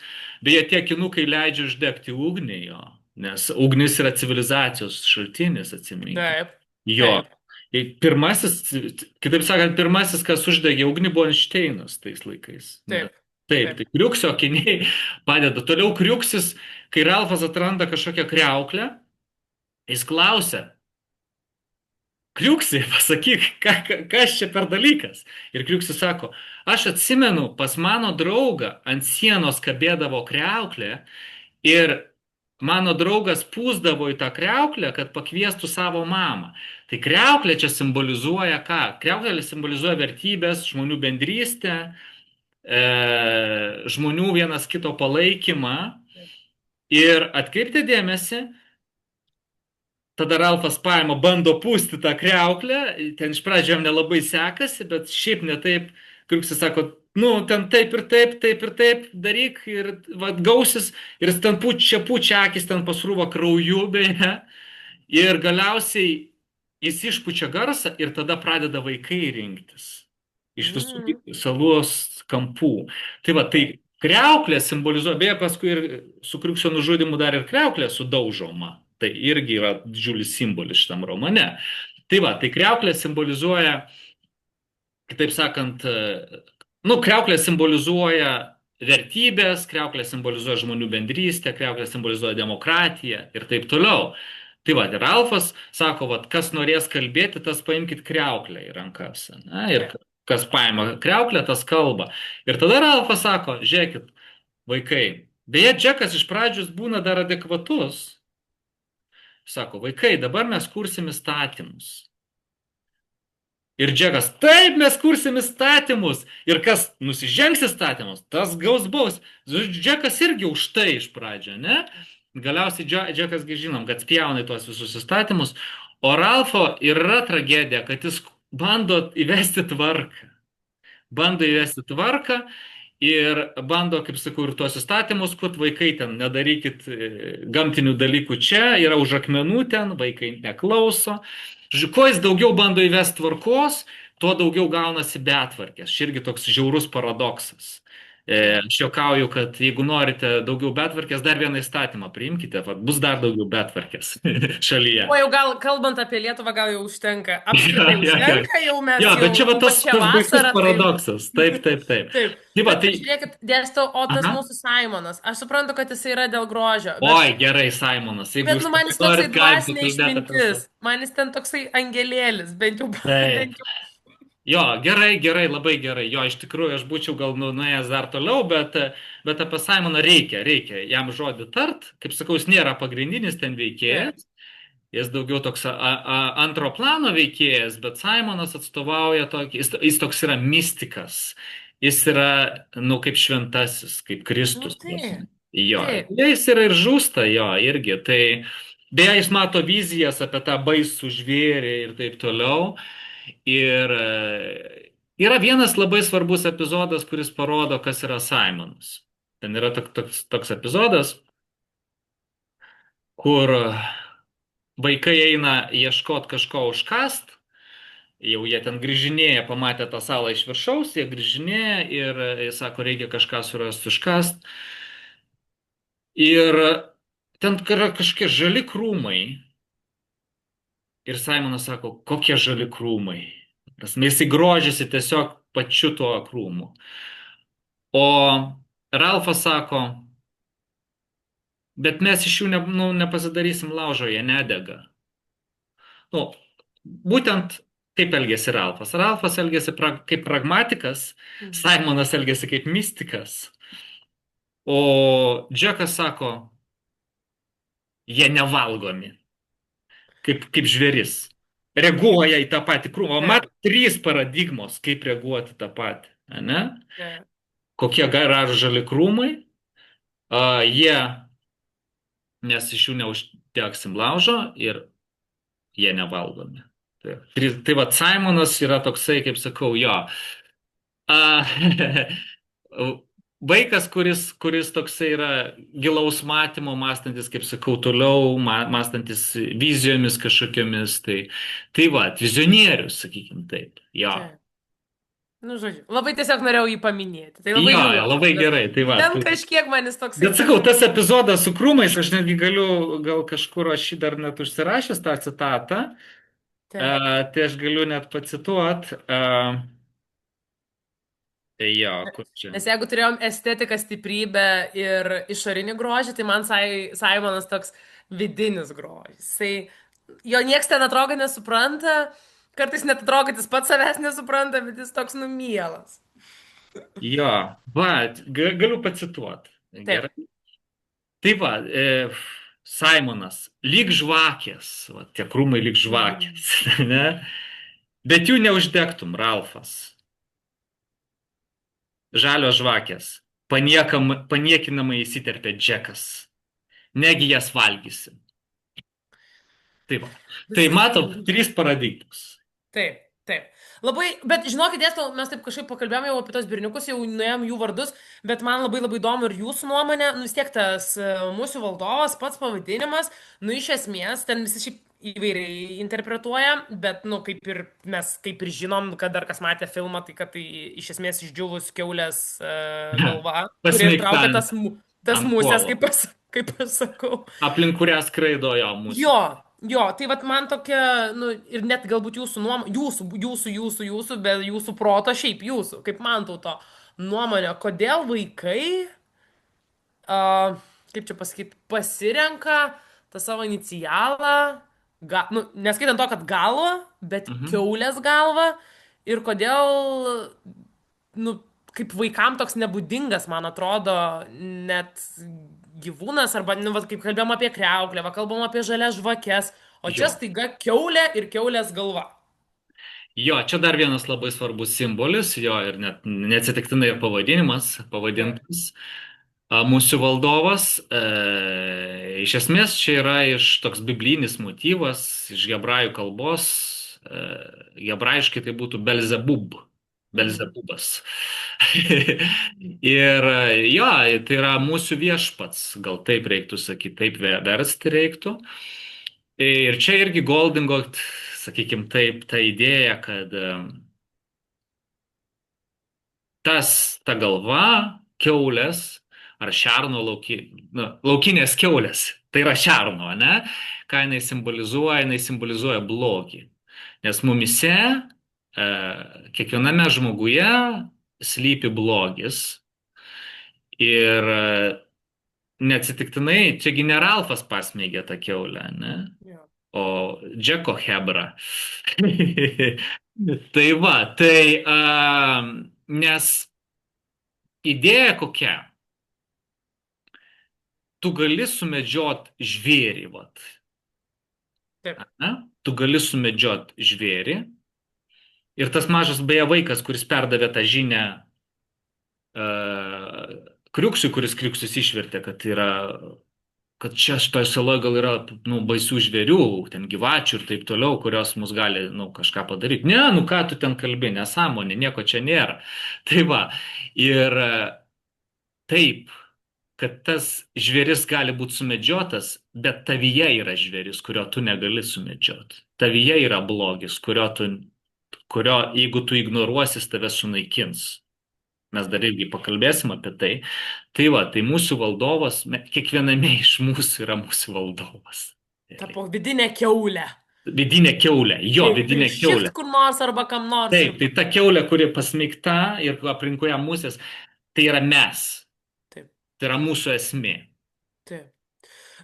Speaker 2: beje, tie akinukai leidžia uždegti ugnį jo, nes ugnis yra civilizacijos šaltinis, atsiminkite.
Speaker 1: taip,
Speaker 2: Jo.
Speaker 1: taip,
Speaker 2: Ir pirmasis, kitaip sakant, pirmasis, kas uždegė ugnį, buvo Einšteinas tais laikais.
Speaker 1: taip,
Speaker 2: Taip,
Speaker 1: taip.
Speaker 2: tai Kriuksio akiniai padeda. Toliau Kriuksis, kai Ralfas atranda kažkokią kriauklę, jis klausia, Kriuksi, pasakyk, kas čia per dalykas? Ir Kriuksis sako, aš atsimenu, pas mano draugą ant sienos kabėdavo kriauklė ir mano draugas pūsdavo į tą kriauklę, kad pakviestų savo mamą. Tai kriauklė čia simbolizuoja ką? Kriauklė simbolizuoja vertybės, žmonių bendrystę, žmonių vienas kito palaikymą. Ir atkreipti dėmesį, tada Ralfas paima, bando pūsti tą kriauklę, ten iš pradžio jam nelabai sekasi, bet šiaip ne taip, Kriuksis sako, nu, ten taip ir taip, taip ir taip daryk ir vat, gausis, ir jis ten pučia akis, ten pasrūva krauju, beje, ir galiausiai jis išpučia garsą ir tada pradeda vaikai rinktis iš visų
Speaker 1: Mm,
Speaker 2: salos kampų. Tai va, tai
Speaker 1: taip,
Speaker 2: kriauklė simbolizuoja, beje, paskui ir su Kriuksio nužudimu dar ir kriauklė sudaužoma. Tai irgi yra didžiulis simbolis šitam romane. Tai va, tai kriauklė simbolizuoja, kitaip sakant, nu, kriauklė simbolizuoja vertybės, kriauklė simbolizuoja žmonių bendrystę, kriauklė simbolizuoja demokratiją ir taip toliau. Tai va, ir Alfas sako, va, kas norės kalbėti, tas paimkite kriauklę į rankas. Ne? Ir
Speaker 1: taip.
Speaker 2: kas paima kriauklę, tas kalba. Ir tada Alfas sako, žiūrėkit, vaikai, beje, Džekas iš pradžių būna dar adekvatus. Sako, vaikai, dabar mes kursim įstatymus. Ir Džekas, taip, mes kursim įstatymus. Ir kas nusižengs įstatymus, tas gaus baus. Džekas irgi už tai iš pradžio, ne? Galiausiai Džekas, žinom, kad spjauna į tuos visus įstatymus. O Ralfo yra tragedija, kad jis bando įvesti tvarką. Bando įvesti tvarką ir bando, kaip sakau, ir tuos įstatymus, kur vaikai ten nedarykit gamtinių dalykų čia, yra už akmenų ten, vaikai neklauso. Kuo jis daugiau bando įvesti tvarkos, tuo daugiau gaunasi betvarkės. Čia irgi toks žiaurus paradoksas.
Speaker 1: Taip.
Speaker 2: Aš juokauju, kad jeigu norite daugiau betvarkės, dar vieną įstatymą priimkite, vat, bus dar daugiau betvarkės šalyje.
Speaker 1: O jau gal, kalbant apie Lietuvą, gal jau užtenka.
Speaker 2: Ja,
Speaker 1: Apskritai
Speaker 2: ja, ja.
Speaker 1: užtenka, jau mes
Speaker 2: Ja,
Speaker 1: jau,
Speaker 2: bet čia va
Speaker 1: ypač šią
Speaker 2: tas baisus
Speaker 1: vasarą, tai...
Speaker 2: paradoksas. Taip, taip, taip.
Speaker 1: Taip.
Speaker 2: Tai va,
Speaker 1: Bet
Speaker 2: tai...
Speaker 1: žiūrėkit, dėstau, o tas
Speaker 2: Aha.
Speaker 1: mūsų Simonas, aš suprantu, kad jis yra dėl grožio,
Speaker 2: Oi, gerai, Simonas. Jeigu
Speaker 1: bet
Speaker 2: jūs
Speaker 1: nu man
Speaker 2: labai
Speaker 1: jis toksai
Speaker 2: norit, galim
Speaker 1: dvasinė
Speaker 2: pakalbėti apie visą.
Speaker 1: išmintis, man jis ten toksai angelėlis, bent jau,
Speaker 2: Taip.
Speaker 1: bent jau.
Speaker 2: Jo, gerai, gerai, labai gerai. Jo, iš tikrųjų, aš būčiau gal nuėjęs dar toliau, bet apie Simoną reikia jam žodį tart. Kaip sakau, jis nėra pagrindinis ten
Speaker 1: Taip,
Speaker 2: veikėjas. Jis daugiau toks antro plano veikėjas, bet Simonas atstovauja tokį, jis toks yra mistikas. Jis yra, nu, kaip šventasis, kaip
Speaker 1: nu
Speaker 2: Kristus.
Speaker 1: taip,
Speaker 2: Jo,
Speaker 1: taip,
Speaker 2: jis yra ir žūsta, jo, irgi. Tai beje, jis mato vizijas apie tą baisų žvėrį ir taip toliau. Ir yra vienas labai svarbus epizodas, kuris parodo, kas yra Simonas. Ten yra toks epizodas, kur vaikai eina ieškoti kažko užkast, jau jie ten grįžinėja, pamatė tą salą iš viršaus, jie grįžinėja ir jis sako, reikia kažką surasti užkast. Ir ten yra kažkokie žali krūmai. Ir Simonas sako, kokie žali krūmai. Prasme, jisai grožisi tiesiog pačiu tuo krūmu. O Ralfas sako, bet mes iš jų nepasidarysim laužo, jie nedega. Nu, būtent kaip elgėsi Ralfas. Ralfas elgėsi kaip pragmatikas,
Speaker 1: mhm,
Speaker 2: Simonas elgėsi kaip mistikas, o Džekas sako, jie nevalgomi, kaip žvėris. Reaguoja į tą patį krūmą.
Speaker 1: taip,
Speaker 2: Mat, trys paradigmos, kaip reaguoti tą patį. Ne?
Speaker 1: taip,
Speaker 2: Kokie gražų žali krūmai, jie, nes iš jų neužteksim laužo ir jie nevalgomi. Tai va, Simonas yra toksai, kaip sakau, jo. A, vaikas, kuris toksai yra gilaus matymo, mąstantis, kaip sakau, toliau, mąstantis vizijomis kažkokiamis. Tai va, vizionierius, sakykime taip. Jo.
Speaker 1: taip. Nu, žodžiu, labai tiesiog norėjau jį paminėti. Tai labai
Speaker 2: Jo,
Speaker 1: gaila.
Speaker 2: labai
Speaker 1: Bet
Speaker 2: gerai, tai va.
Speaker 1: bent kažkiek man jis toksai
Speaker 2: Bet sakau,
Speaker 1: ten.
Speaker 2: tas epizodas su krūmais, aš netgi galiu, gal kažkur aš jį dar net užsirašęs tą citatą,
Speaker 1: Taip.
Speaker 2: tai aš galiu net pacituot. Tai jo, kur čia?
Speaker 1: Nes jeigu turėjom estetiką, stiprybę ir išorinį grožį, tai man Simonas toks vidinis grožis. Jo nieks ten atrodo nesupranta, kartais net atrodo, kad jis pats savęs nesupranta, bet jis toks numielas.
Speaker 2: Jo, va, galiu pacituot.
Speaker 1: Taip.
Speaker 2: Gerai. Tai va, Simonas, lyg žvakės, va, tie krūmai lyg
Speaker 1: Mhm.
Speaker 2: žvakės, ne? Bet jų neuždegtum, Ralfas. Žalios žvakės. Paniekinamai įsiterpė Džekas. Negi jas valgysi. Tai va. Tai matot, trys paradigmos.
Speaker 1: Taip, taip. Labai, bet žinokit, dėstau, mes taip kažkaip pakalbėjome jau apie tos berniukus, jau nuėjom jų vardus, bet man labai labai įdomu ir jūsų nuomonė, nu vis tiek tas mūsų valdovas, pats pavadinimas, nu iš esmės, ten visi šiaip įvairiai interpretuoja, bet, nu, kaip ir žinom, kad dar kas matė filmą, tai kad tai iš esmės išdžiūvus keulės galva, kuri ir
Speaker 2: Pasmeigta
Speaker 1: traukia
Speaker 2: ant,
Speaker 1: tas
Speaker 2: ant
Speaker 1: musės,
Speaker 2: kuolo.
Speaker 1: kaip aš sakau.
Speaker 2: Aplink kurią skraido jo
Speaker 1: Jo,
Speaker 2: mūsų.
Speaker 1: jo, tai vat man tokia, nu, ir net galbūt jūsų nuomonė, jūsų, bet jūsų proto, šiaip jūsų, kaip man tauto nuomonė, kodėl vaikai, a, kaip čia pasakyti, pasirenka tą savo inicialą, nu, neskaitant to, kad galva, bet
Speaker 2: Mhm.
Speaker 1: keulės galva, ir kodėl, nu, kaip vaikam toks nebūdingas, man atrodo, net gyvūnas, arba, nu, vat, kaip kalbėjom apie kreuklę, va, kalbam apie žalias žvakes, o čia
Speaker 2: Jo.
Speaker 1: staiga keulė ir keulės galva.
Speaker 2: Jo, čia dar vienas labai svarbus simbolis, jo ir net neatsitiktinai ir pavadinimas,
Speaker 1: Taip.
Speaker 2: pavadintas mūsų valdovas. Iš esmės čia yra iš toks biblinis motyvas, iš hebrajų kalbos. Hebrajiškai tai būtų Belzebub.
Speaker 1: Mhm.
Speaker 2: Belzebubas. Ir jo, tai yra mūsų viešpats, gal taip reiktų sakyti, taip versti reiktų. Ir čia irgi Goldingo, sakykime taip, ta idėja, kad ta galva, keulės ar šerno laukinės keulės. Tai yra šerno, ne? Ką jinai simbolizuoja? Jinai simbolizuoja blogį. Nes mumise, kiekviename žmoguje slypi blogis. Ir neatsitiktinai, čiagi ne Ralfas pasmeigė tą keulę, ne?
Speaker 1: Jo.
Speaker 2: O Džeko Hebra. Tai va, tai nes idėja kokia? Tu gali sumedžiot žvėrį, vat.
Speaker 1: Taip,
Speaker 2: Ne? Tu gali sumedžiot žvėrį ir tas mažas beje vaikas, kuris perdavė tą žinią Kriuksui, kuris Kriuksus išvertė, kad čia šitoje saloje gal yra baisių žvėrių, ten gyvačių ir taip toliau, kurios mus gali kažką padaryti. Ne, ką tu ten kalbi, nesąmonė, nieko čia nėra. Tai va, ir taip, kad tas žvėris gali būti sumedžiotas, bet tavyje yra žvėris, kurio tu negali sumedžioti. Tavyje yra blogis, kurio jeigu tu ignoruosi, jis tave sunaikins. Mes dar irgi pakalbėsim apie tai. Tai va, tai mūsų valdovas, kiekviename iš mūsų yra mūsų valdovas.
Speaker 1: tapo vidinė keulė.
Speaker 2: Vidinė keulė, jo,
Speaker 1: Jeigu
Speaker 2: vidinė
Speaker 1: prišikt
Speaker 2: keulė.
Speaker 1: kur nors arba kam nors.
Speaker 2: Taip, tai ta keulė, kuri pasmeigta ir aplinkoje musės, tai yra mes.
Speaker 1: Taip.
Speaker 2: Tai yra mūsų esmė.
Speaker 1: Taip.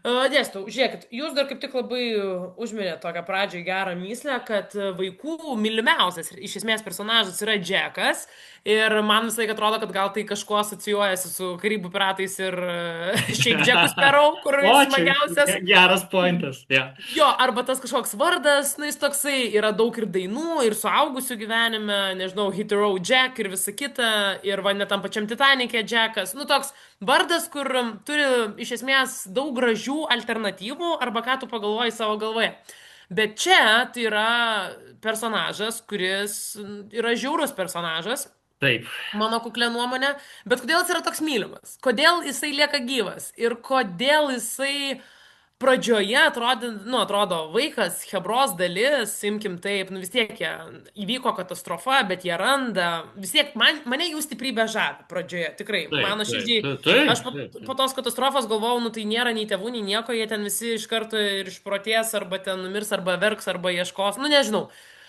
Speaker 1: Dėstau, žiūrėkit, jūs dar kaip tik labai užminėte tokią pradžią gerą myslę, kad vaikų mylimiausias iš esmės personažas yra Džekas ir man visą laiką atrodo, kad gal tai kažkuo asocijuojasi su Karibų piratais ir šiaip Džeku Sparrow, kur
Speaker 2: O,
Speaker 1: jis
Speaker 2: čia
Speaker 1: smagiausias.
Speaker 2: geras pointas. Ja.
Speaker 1: Jo, arba tas kažkoks vardas, na jis toksai, yra daug ir dainų, ir suaugusių gyvenime, nežinau, Hit the Road Jack ir visa kita, ir va net tam pačiam Titanic'e Jackas, nu toks vardas, kur turi iš esmės daug gražių alternatyvų, arba ką tu pagalvoji savo galvoje. Bet čia tai yra personažas, kuris yra žiaurus personažas,
Speaker 2: Taip.
Speaker 1: mano kuklė nuomonė, bet kodėl jis yra toks mylimas? Kodėl jisai lieka gyvas? Ir kodėl jisai pradžioje atrodo vaikas, Hebros dalis, imkim taip, nu vis tiek įvyko katastrofa, bet jie randa, vis tiek mane jų stiprybė žavi pradžioje, tikrai,
Speaker 2: Taip,
Speaker 1: man širdžiai,
Speaker 2: taip, taip,
Speaker 1: aš
Speaker 2: taip.
Speaker 1: po tos katastrofos galvojau, nu tai nėra nei tėvų, nei nieko, jie ten visi iš karto ir išprotės, arba ten numirs, arba verks, arba ieškos, nu nežinau.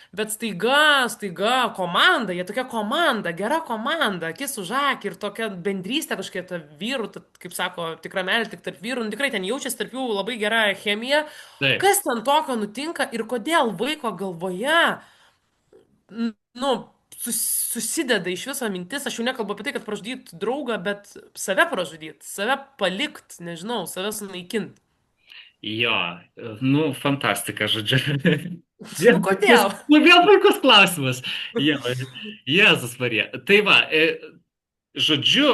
Speaker 1: Bet staiga, komanda, jie tokia komanda, gera komanda, akis už akį ir tokia bendrystė kažkokia tarp vyrų, kaip sako, tikra meilė tik tarp vyrų, nu, tikrai ten jaučiasi tarp jų labai gera chemija.
Speaker 2: Taip.
Speaker 1: Kas ten tokio nutinka ir kodėl vaiko galvoje, nu, susideda iš viso mintis, aš jau nekalbu apie tai, kad pražudyt draugą, bet save pražudyt, save palikt, nežinau, save sunaikint.
Speaker 2: Jo, fantastika, žodžiu.
Speaker 1: Nu, kodėl?
Speaker 2: Vėl puikus klausimas. Jėzus Marija. Tai va, žodžiu,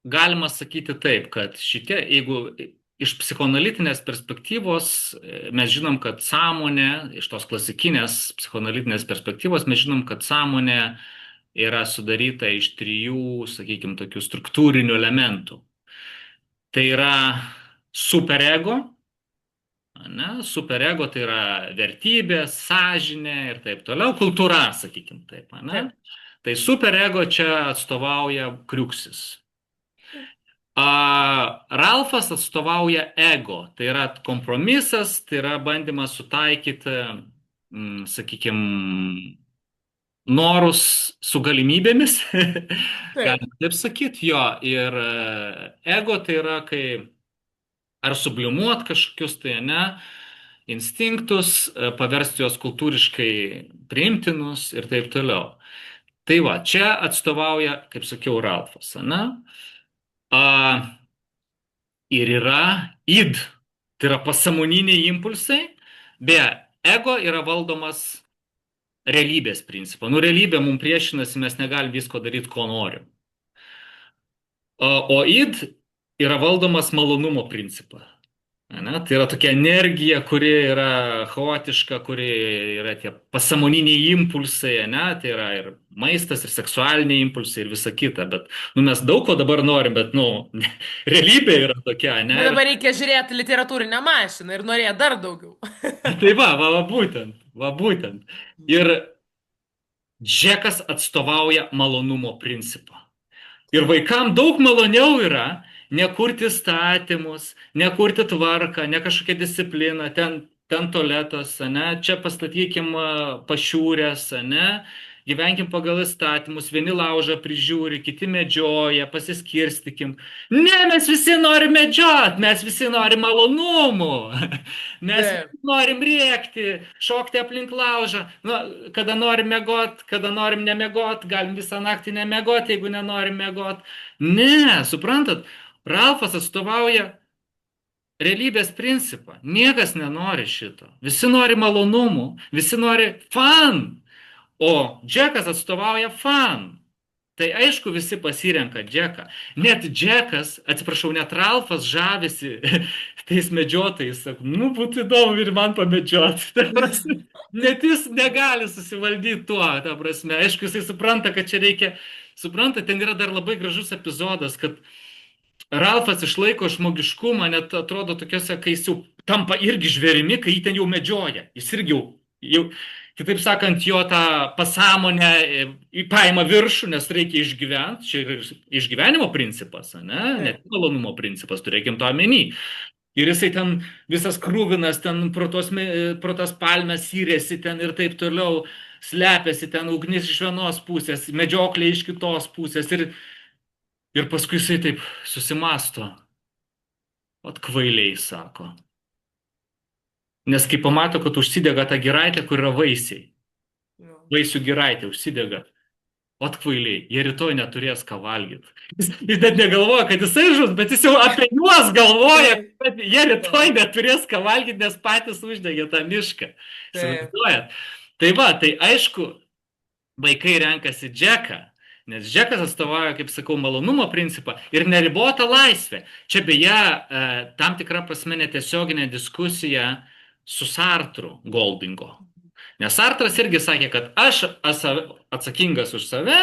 Speaker 2: galima sakyti taip, kad jeigu iš psichoanalitinės perspektyvos mes žinom, kad sąmonė, iš tos klasikinės psichoanalitinės perspektyvos mes žinom, kad sąmonė yra sudaryta iš 3, sakykime, tokių struktūrinių elementų. Tai yra superego, ne? Superego tai yra vertybė, sąžinė ir taip toliau, kultūra, sakykime taip, ne?
Speaker 1: Taip.
Speaker 2: Tai superego čia atstovauja Kriuksis. Ralfas atstovauja ego, tai yra kompromisas, tai yra bandymas sutaikyti, sakykime, norus su galimybėmis, galima taip sakyti, jo, ir ego tai yra, kai ar sublimuot kažkokius tai, ne, instinktus, paversti juos kultūriškai priimtinus ir taip toliau. Tai va, čia atstovauja, kaip sakiau, Ralfas, ne? Ir yra id, tai yra pasąmoniniai impulsai, beje, ego yra valdomas realybės principą. Realybė mums priešinasi, mes negalim visko daryti, ko norim. O id yra valdomas malonumo principą. Ne? Tai yra tokia energija, kuri yra chaotiška, kuri yra tie pasąmoniniai impulsai, ne? Tai yra ir maistas, ir seksualiniai impulsai, ir visa kita. Bet mes daug ko dabar norim, bet realybė yra tokia. Ne?
Speaker 1: Bet dabar reikia žiūrėti literatūrinę mašiną ir norėti dar daugiau.
Speaker 2: Tai va būtent. Ir Džekas atstovauja malonumo principą. Ir vaikam daug maloniau yra nekurti statymus, nekurti tvarką, ne kažkokią discipliną, ten tualetas, ne, čia pastatykim pašiūrės, ne, gyvenkim pagal įstatymus, vieni laužą prižiūri, kiti medžioja, pasiskirstykim. Ne, mes visi norim medžiot, mes visi norim malonumų, mes
Speaker 1: Taip.
Speaker 2: visi norim rėkti, šokti aplink laužą. Nu, kada norim miegot, kada norim nemiegot, galim visą naktį nemiegot, jeigu nenorim miegot. Ne, suprantat, Ralfas atstovauja realybės principą. Niekas nenori šito. Visi nori malonumų, visi nori fan. O Džekas atstovauja fan. Tai aišku, visi pasirenka Džeką. Net Džekas, atsiprašau, net Ralfas žavisi tais medžiotojais. Sako, nu, būtų įdomu ir man pamedžioti. Ta prasme, net jis negali susivaldyti tuo, ta prasme. Aišku, jisai supranta, kad čia reikia. Supranta, ten yra dar labai gražus epizodas, kad Ralfas išlaiko žmogiškumą, net atrodo tokiuose, kai jis jau tampa irgi žvėrimi, kai jį ten jau medžioja. Jis irgi jau kitaip sakant, jo tą pasąmonę paima viršų, nes reikia išgyventi. Čia yra išgyvenimo principas, ne tik malonumo principas, turėkim to omeny. Ir jisai ten visas krūvinas, ten pro tas palmes syrėsi ten ir taip toliau, slepiasi ten ugnis iš vienos pusės, medžioklė iš kitos pusės. Ir paskui jisai taip susimasto. Ot kvailiai, sako. Nes kai pamato, kad užsidega ta giraitė, kur yra vaisiai. Vaisių giraitė užsidega. Ot kvailiai, jie rytoj neturės ką valgyti. Jis net negalvoja, kad jisai žus, bet jis jau apie juos galvoja, kad jie rytoj neturės ką valgyti, nes patys uždegė tą mišką. Įsivaizduojat? Tai va, tai aišku, vaikai renkasi Džeką, nes Džekas atstovauja, kaip sakau, malonumo principą ir neribotą laisvę. Čia beje, tam tikra prasme netiesioginė diskusija su Sartru Goldingo. Nes Sartras irgi sakė, kad aš esu atsakingas už save,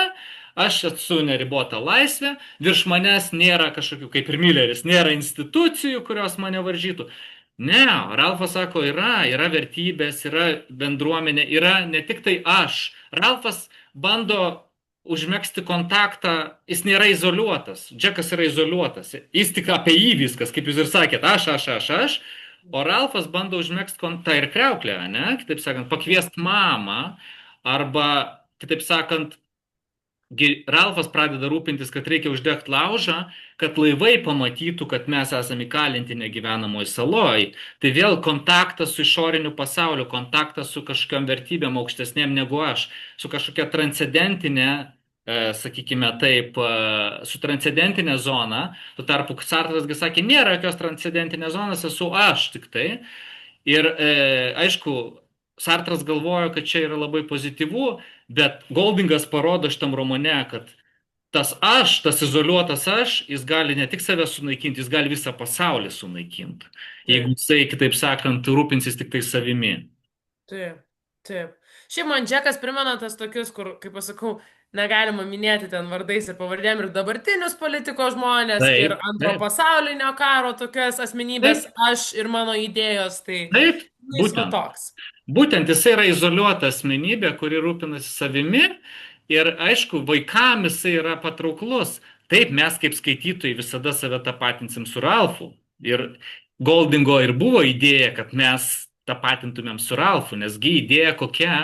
Speaker 2: aš esu neribota laisvė, virš manęs nėra kažkokių, kaip ir Milleris, nėra institucijų, kurios mane varžytų. Ne, Ralfas sako, yra vertybės, yra bendruomenė, yra ne tik tai aš. Ralfas bando užmėgsti kontaktą, jis nėra izoliuotas, Džekas yra izoliuotas, jis tik apie jį viskas, kaip jūs ir sakėt, aš. O Ralfas bando užmėgsti kontaktą ir kriauklę, ne? Kitaip sakant, pakviest mamą, arba, kitaip sakant, Ralfas pradeda rūpintis, kad reikia uždegti laužą, kad laivai pamatytų, kad mes esame įkalinti negyvenamoje saloje. Tai vėl kontaktas su išoriniu pasauliu, kontaktas su kažkokiam vertybėm aukštesnėm negu aš, su kažkokia transcendentinė, sakykime taip, su transcendentinė zona. Tuo tarpu Sartras sakė, nėra jokios transcendentinės zonos, esu aš tik tai. Ir aišku, Sartras galvojo, kad čia yra labai pozityvu, bet Goldingas parodo šitam romane, kad tas aš, tas izoliuotas aš, jis gali ne tik save sunaikinti, jis gali visą pasaulį sunaikinti. Jeigu jisai, kitaip sakant, rūpinsis tik tai savimi.
Speaker 1: Taip, taip. Šiaip man Džekas primena tas tokius, kur, kaip pasakau, negalima minėti ten vardais ir pavardėm ir dabartinius politikos žmonės,
Speaker 2: Taip,
Speaker 1: ir antro pasaulinio karo tokias asmenybės,
Speaker 2: taip,
Speaker 1: aš ir mano idėjos, tai
Speaker 2: taip,
Speaker 1: jis va toks.
Speaker 2: Būtent jisai yra izoliuota asmenybė, kuri rūpinasi savimi ir aišku, vaikams jisai yra patrauklus. Taip, mes kaip skaitytojai visada save tapatinsim su Ralfu. Ir Goldingo ir buvo idėja, kad mes tapatintumėm su Ralfu, nesgi idėja kokia,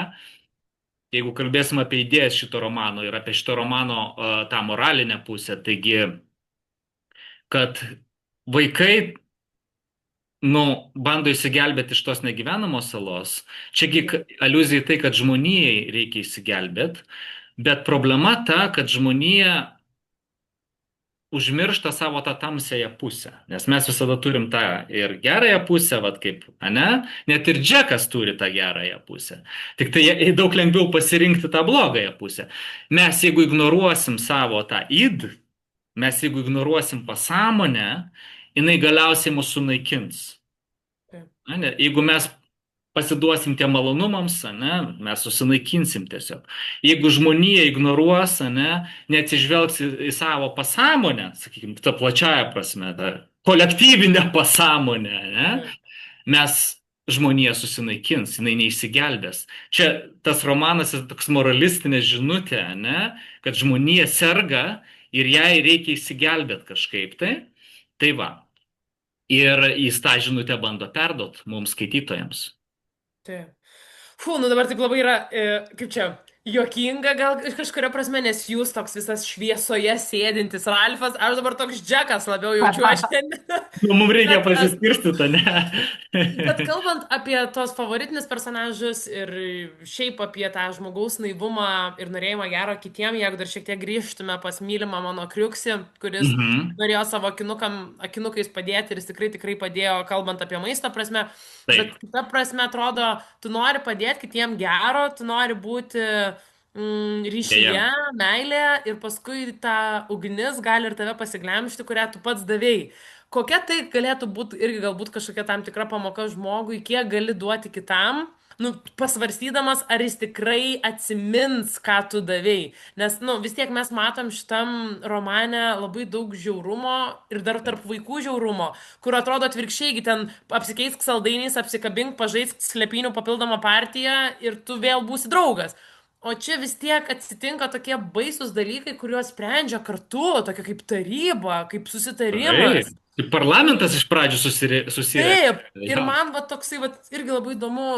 Speaker 2: jeigu kalbėsim apie idėjas šito romano ir apie šito romano tą moralinę pusę, taigi, kad vaikai bando įsigelbėti iš tos negyvenamos salos. Čiagi aliuzija į tai, kad žmonijai reikia įsigelbėti, bet problema ta, kad žmonija užmiršta savo tą tamsiąją pusę. Nes mes visada turim tą ir gerąją pusę, vat kaip, net ir Džekas turi tą gerąją pusę. Tik tai daug lengviau pasirinkti tą blogąją pusę. Mes jeigu ignoruosim savo tą id, mes jeigu ignoruosim pasąmonę, jinai galiausiai mus sunaikins. Jeigu mes pasiduosim tie malonumams, mes susinaikinsim tiesiog. Jeigu žmonija ignoruos, neatsižvelgs į savo pasąmonę, sakykime, tą plačiają prasme, tą kolektyvinę pasąmonę, mes žmonija susinaikins, jinai neįsigelbės. Čia tas romanas yra toks moralistinė žinutė, ne? Kad žmonija serga ir jai reikia įsigelbėti kažkaip tai. Tai va. Ir jis tą žinutę bando perduot mums skaitytojams.
Speaker 1: Taip. Fū, nu dabar taip labai yra, kaip čia, juokinga gal kažkuria prasme, nes jūs toks visas šviesoje sėdintis Ralfas, aš dabar toks džekas labiau jaučiuosi šiandien.
Speaker 2: Nu, mums reikia
Speaker 1: Bet,
Speaker 2: pasiskirstyti, ne?
Speaker 1: bet kalbant apie tos favoritinius personažus ir šiaip apie tą žmogaus naivumą ir norėjimą gero kitiem, jeigu dar šiek tiek grįžtume pas mylimą mano kriuksį, kuris
Speaker 2: Mhm.
Speaker 1: norėjo savo akinukais padėti ir jis tikrai tikrai padėjo, kalbant apie maisto prasme,
Speaker 2: Taip,
Speaker 1: bet kita prasme atrodo, tu nori padėti kitiem gero, tu nori būti
Speaker 2: dėja.
Speaker 1: ryšyje, meilėje ir paskui ta ugnis gali ir tave pasiglemžti, kurią tu pats davėjai. Kokia tai galėtų būti irgi galbūt kažkokia tam tikra pamoka žmogui, kiek gali duoti kitam, nu, pasvarstydamas, ar jis tikrai atsimins, ką tu davėjai. Nes, nu, vis tiek mes matom šitam romane labai daug žiaurumo ir dar tarp vaikų žiaurumo, kur atrodo atvirkščiai, ten apsikeisk saldainiais, apsikabink, pažaisk slepinių papildomą partiją ir tu vėl būsi draugas. O čia vis tiek atsitinka tokie baisus dalykai, kuriuos sprendžia kartu, tokia kaip taryba, kaip
Speaker 2: Taip.
Speaker 1: susitarimas.
Speaker 2: Tai parlamentas iš pradžių susirė.
Speaker 1: Taip, ir
Speaker 2: Jo.
Speaker 1: man va toksai va irgi labai įdomu,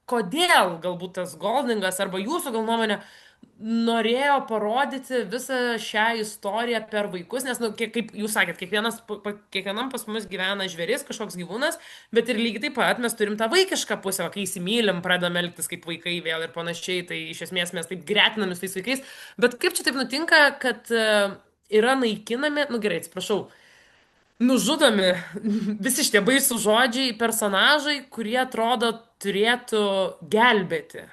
Speaker 1: kodėl galbūt tas Goldingas arba jūsų gal nuomonė norėjo parodyti visą šią istoriją per vaikus, nes, nu, kaip jūs sakėt, kiekvienam pas mus gyvena žvėris, kažkoks gyvūnas, bet ir lygiai taip pat mes turim tą vaikišką pusę, o kai įsimylim, pradedam elgtis kaip vaikai vėl ir panašiai, tai iš esmės mes taip gretinam su tais vaikais, bet kaip čia taip nutinka, kad yra naikinami, nu gerai, atsiprašau, nužudomi visi šitie baisų žodžiai, personažai, kurie atrodo turėtų gelbėti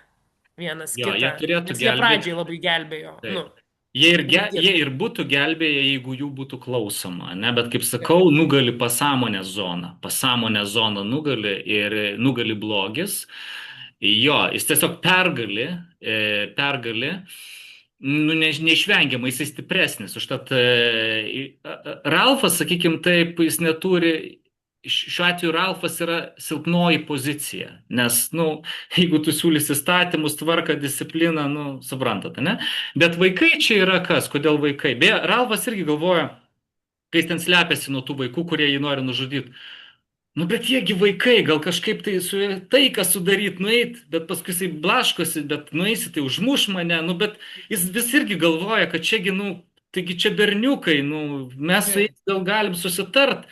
Speaker 1: vienas
Speaker 2: Jo, jie
Speaker 1: kitą,
Speaker 2: turėtų
Speaker 1: nes jie
Speaker 2: gelbėti.
Speaker 1: pradžiai labai gelbėjo. Nu,
Speaker 2: Taip. Jie
Speaker 1: lygiai.
Speaker 2: ir būtų gelbėję, jeigu jų būtų klausoma, ne? Bet kaip sakau, nugali pasąmonės zona. Pasąmonės zona nugali ir nugali blogis. Jo, jis tiesiog pergali. Nu, neišvengiamai jisai stipresnis. Užtat Ralfas, sakykim taip, jis neturi. Šiuo atveju Ralfas yra silpnoji pozicija, nes, nu, jeigu tu siūlysi įstatymus, tvarką, discipliną, nu, suprantate, ne? Bet vaikai čia yra kas? Kodėl vaikai? Beje, Ralfas irgi galvoja, kai jis ten slepiasi nuo tų vaikų, kurie jį nori nužudyti. Nu, bet jiegi vaikai, gal kažkaip tai su taiką sudaryt, nueit, bet paskui jisai blaškosi, bet nueisi, tai užmuš mane, nu, bet jis vis irgi galvoja, kad čiagi, nu, taigi čia berniukai, nu, mes su
Speaker 1: Taip,
Speaker 2: jais gal galim susitart,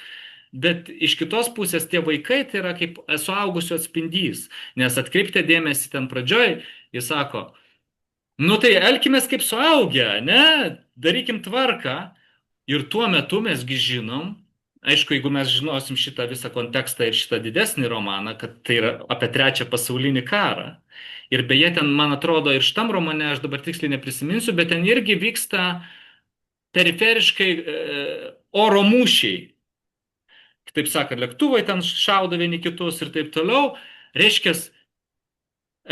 Speaker 2: bet iš kitos pusės tie vaikai tai yra kaip suaugusio atspindys, nes atkreipti dėmesį ten pradžioj, jis sako, nu tai elkimės kaip suaugę, ne, darykim tvarką ir tuo metu mesgi žinom, aišku, jeigu mes žinosim šitą visą kontekstą ir šitą didesnį romaną, kad tai yra apie trečią pasaulinį karą. Ir beje, ten, man atrodo, ir šitam romane, aš dabar tiksliai neprisiminsiu, bet ten irgi vyksta periferiškai oro mūšiai. Kitaip sakant, lėktuvai ten šaudo vieni kitus ir taip toliau. Reiškia,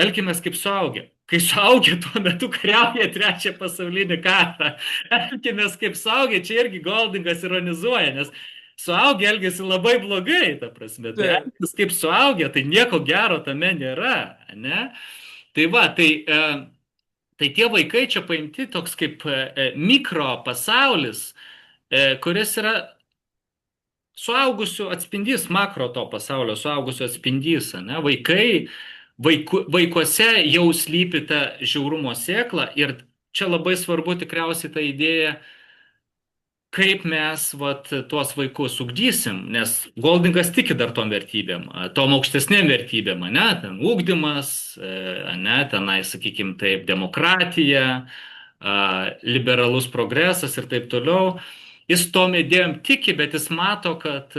Speaker 2: elkimės kaip suaugę. Kai suaugę tuo metu kariauja trečią pasaulinį karą. Elkimės kaip suaugę, čia irgi Goldingas ironizuoja, nes suaugę elgesi labai blogai, ta prasme. Tai
Speaker 1: taip,
Speaker 2: elgtis kaip suaugę, tai nieko gero tame nėra, ne? Tai va, tai tie vaikai čia paimti toks kaip mikro pasaulis, kuris yra suaugusių atspindys, makro to pasaulio suaugusių atspindys, ne? Vaikuose jau slypi ta žiaurumo sėkla ir čia labai svarbu tikriausiai ta idėja, kaip mes vat, tuos vaikus ugdysim, nes Goldingas tiki dar tom vertybėm, tom aukštesnėm vertybėm, ne, ten ugdymas, ne, tenai, sakykim, taip, demokratija, liberalus progresas ir taip toliau. Jis tom idėjom tiki, bet jis mato, kad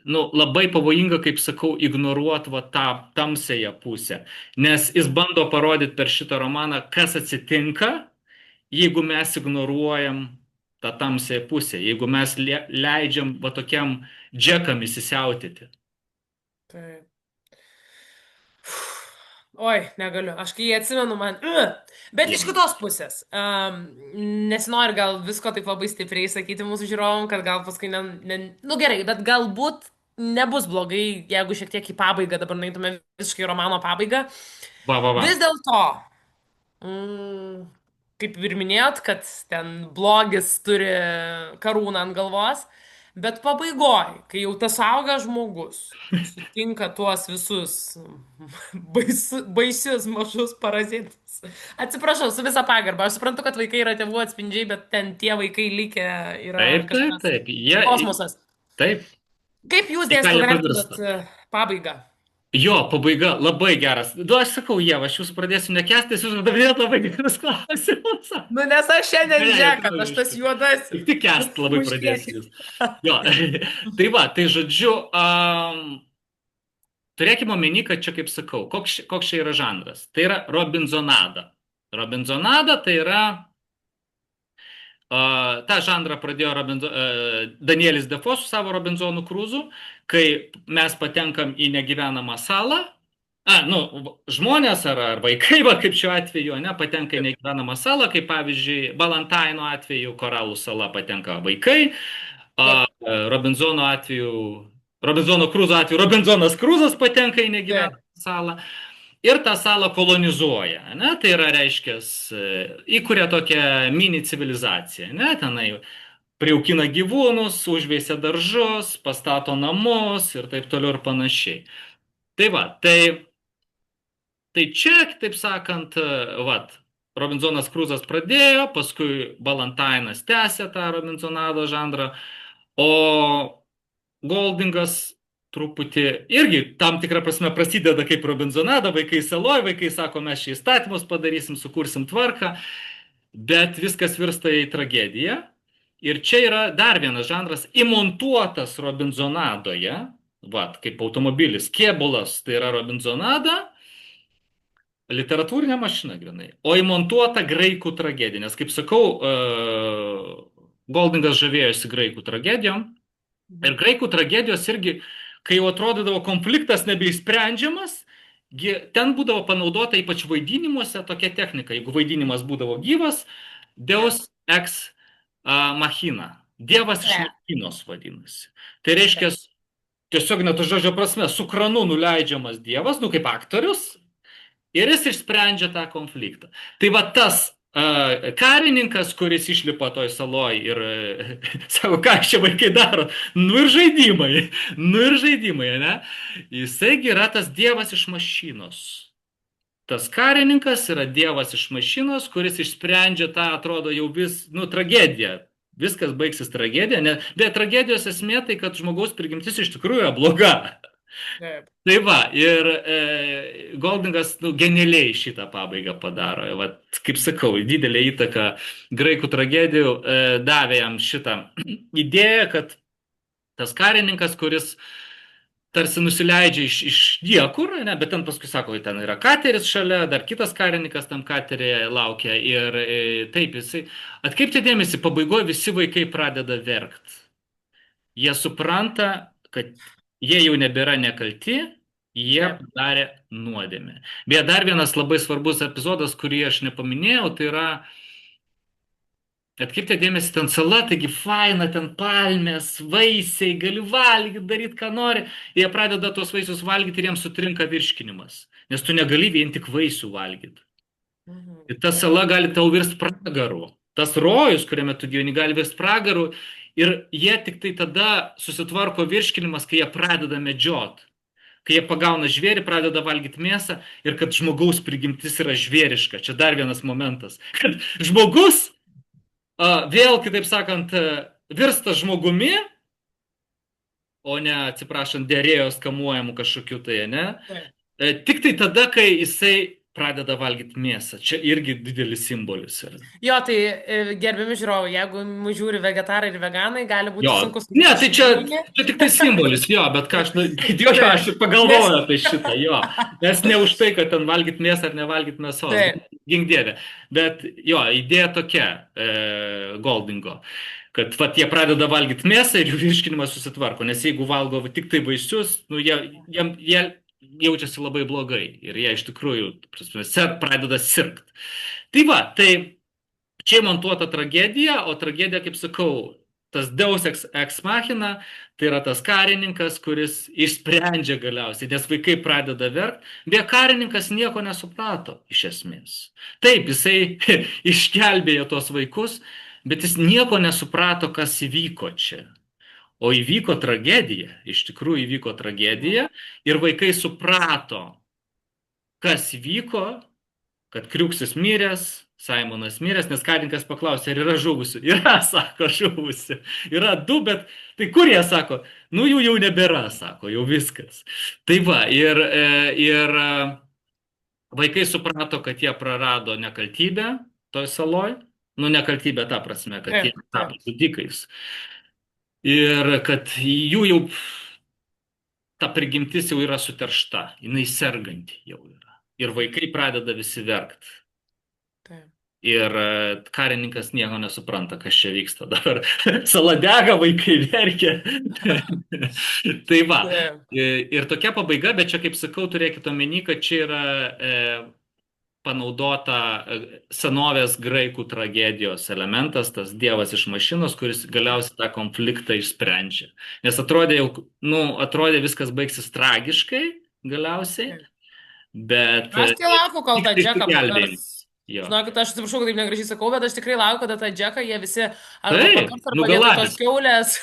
Speaker 2: nu, labai pavojinga, kaip sakau, ignoruoti va, tą tamsėją pusę, nes jis bando parodyti per šitą romaną, kas atsitinka, jeigu mes ignoruojam tą tamsąją pusę, jeigu mes leidžiam va tokiam džekam įsisiautėti.
Speaker 1: taip. Oi, negaliu. Aš kai jį atsimenu, man. Bet iš
Speaker 2: Jo.
Speaker 1: kitos pusės. Nesinori gal visko taip labai stipriai sakyti mūsų žiūrovom, kad gal paskui nu gerai, bet galbūt nebus blogai, jeigu šiek tiek į pabaigą dabar nueitume visiškai romano pabaigą.
Speaker 2: Va, va, va.
Speaker 1: Vis dėlto, mm, kaip ir minėjot, kad ten blogis turi karūną ant galvos, bet pabaigoj, kai jau tas auga žmogus sutinka tuos visus baisius mažus parazitus. Atsiprašau, su visa pagarba. Aš suprantu, kad vaikai yra tėvų atspindžiai, bet ten tie vaikai likę yra
Speaker 2: Taip, taip,
Speaker 1: kažkas
Speaker 2: taip. Jie,
Speaker 1: kosmosas.
Speaker 2: taip.
Speaker 1: Kaip jūs
Speaker 2: Į ką
Speaker 1: dėstytojau
Speaker 2: jie
Speaker 1: vertinat
Speaker 2: pavirsta?
Speaker 1: pabaigą?
Speaker 2: Jo, pabaiga labai geras. Du, aš sakau, Ieva, aš jūsų pradėsiu nekęsti, jūs uždavinėt labai gerus klausimus.
Speaker 1: Nu, nes aš šiandien
Speaker 2: Ne,
Speaker 1: džekat, aš tas
Speaker 2: netraukiškai.
Speaker 1: juodasis.
Speaker 2: Tik kęst labai pradėsiu
Speaker 1: Muškietį.
Speaker 2: jūs. Jo, tai va, tai žodžiu, turėkime omeny, kad čia, kaip sakau, koks čia yra žanras. Tai yra Robinsonada. Robinsonada tai yra tą žanrą pradėjo Danielis Defoe su savo Robinsonu Cruzu, kai mes patenkam į negyvenamą salą. Žmonės ar vaikai, va, kaip šiuo atveju, ne, patenka į negyvenamą salą, kaip pavyzdžiui, Balantaino atveju Koralų sala patenka vaikai,
Speaker 1: Taip,
Speaker 2: Robinzono atveju, Robinzono Cruzo atveju, Robinzonas Cruzas patenka į
Speaker 1: taip,
Speaker 2: negyvenamą salą. Ir tą salą kolonizuoja, ne? Tai yra, reiškia, įkuria tokią mini civilizaciją, ne? Tenai priaukina gyvūnus, užveisia daržus, pastato namus ir taip toliau ir panašiai. Tai va, tai čia, taip sakant, vat, Robinzonas Cruzas pradėjo, paskui Balantainas tęsė tą Robinsonado žanrą, o Goldingas truputį irgi tam tikrą prasme prasideda kaip Robinsonada, vaikai saloj, vaikai sako, mes čia įstatymus padarysim, sukursim tvarką, bet viskas virsta į tragediją. Ir čia yra dar vienas žanras įmontuotas Robinsonadoje, vat, kaip automobilis, kėbulas, tai yra Robinsonada, literatūrinė mašina grinai, o įmontuota graikų tragedija, nes, kaip sakau, Goldingas žavėjosi graikų tragedijom. Ir graikų tragedijos irgi, kai jau atrodydavo konfliktas nebeišsprendžiamas, ten būdavo panaudota ypač vaidinimuose tokia technika. Jeigu vaidinimas būdavo gyvas, Deus ex machina. Dievas iš machinos vadinasi. Tai reiškia, tiesiog net žodžio prasme, su kranu nuleidžiamas Dievas, kaip aktorius, ir jis išsprendžia tą konfliktą. Tai va tas karininkas, kuris išlipa toj saloj ir sako, ką šie vaikai daro, nu ir žaidimai, ne? Jisai yra tas dievas iš mašinos. Tas karininkas yra dievas iš mašinos, kuris išsprendžia tą, atrodo, jau tragediją. Viskas baigsis tragedija, bet tragedijos esmė tai, kad žmogaus prigimtis iš tikrųjų yra bloga.
Speaker 1: taip.
Speaker 2: Tai va, ir Goldingas genialiai šitą pabaigą padaro. Va, kaip sakau, didelė įtaka graikų tragedijų davė jam šitą idėją, kad tas karininkas, kuris tarsi nusileidžia iš niekur, ne, bet ten paskui sako, ten yra kateris šalia, dar kitas karininkas tam katerėje laukia. Ir taip, jisai, atkreipti dėmesį, pabaigoje visi vaikai pradeda verkt. Jie supranta, kad jie jau nebėra nekalti, jie padarė nuodėmę. Beje, dar vienas labai svarbus epizodas, kurį aš nepaminėjau, tai yra, atkreipti dėmesį, ten sala, taigi faina, ten palmės, vaisiai, gali valgyti, daryti, ką nori. Jie pradeda tuos vaisius valgyti ir jiems sutrinka virškinimas, nes tu negali vien tik vaisių valgyti. Ir ta sala gali tau virsti pragaru. Tas rojus, kuriame tu gyveni, gali virsti pragaru. Ir jie tik tai tada susitvarko virškinimas, kai jie pradeda medžiot. Kai jie pagauna žvėrį, pradeda valgyti mėsą ir kad žmogaus prigimtis yra žvėriška. Čia dar vienas momentas. Kad žmogus vėl, kitaip sakant, virsta žmogumi, o ne, atsiprašant, dėrėjos kamuojamų kažkokiu tai, ne? Tik tai tada, kai jisai pradeda valgyti mėsą. Čia irgi didelis simbolis yra.
Speaker 1: Jo, tai gerbiami žiūrovai, jeigu mus žiūri vegetarai ir veganai, gali būti sunku.
Speaker 2: Ne, tai čia tik tai simbolis, jo, bet ką aš pagalvoju apie šitą, jo. Nes ne už tai, kad ten valgyti mėsą ar nevalgyti mėsos, gink dieve. Bet jo, idėja tokia Goldingo, kad vat, jie pradeda valgyti mėsą ir jų virškinimas susitvarko, nes jeigu valgo tik tai vaisius, jie jaučiasi labai blogai ir jie iš tikrųjų pradeda sirgt. Tai va, tai čia montuota tragedija, o tragedija, kaip sakau, tas Deus ex machina, tai yra tas karininkas, kuris išsprendžia galiausiai, nes vaikai pradeda verkti, bet karininkas nieko nesuprato iš esmės. Taip, jisai išgelbėjo tos vaikus, bet jis nieko nesuprato, kas įvyko čia. O įvyko tragedija, iš tikrųjų įvyko tragedija ir vaikai suprato, kas įvyko, kad Kriuksis miręs, Saimonas miręs, nes karininkas paklausė, ar yra žuvusių. Yra, sako, žuvusių. Yra du, bet tai kur jie, sako, nu jų jau nebėra, sako, jau viskas. Tai va, vaikai suprato, kad jie prarado nekaltybę toj saloj, nu nekaltybę tą prasme, kad jie tapo žudikais. Ir kad jų jau ta prigimtis jau yra suteršta, jinai serganti jau yra. Ir vaikai pradeda visi verkti. Ir karininkas nieko nesupranta, kas čia vyksta dabar. Sala dega, vaikai verkia. Tai va. Ir tokia pabaiga, bet čia, kaip sakau, turėkite omeny, kad čia yra panaudota senovės graikų tragedijos elementas, tas dievas iš mašinos, kuris galiausiai tą konfliktą išsprendžia. Nes atrodė viskas baigsis tragiškai galiausiai, bet...
Speaker 1: Aš tai laukiu, kol tą Džeką pagars.
Speaker 2: Jo.
Speaker 1: Žinokit, aš atsiprašau, kad taip negražiai sakau, bet aš tikrai laukiu, kad tą Džeką jie visi arba pakars arba vietoj tos kiaulės.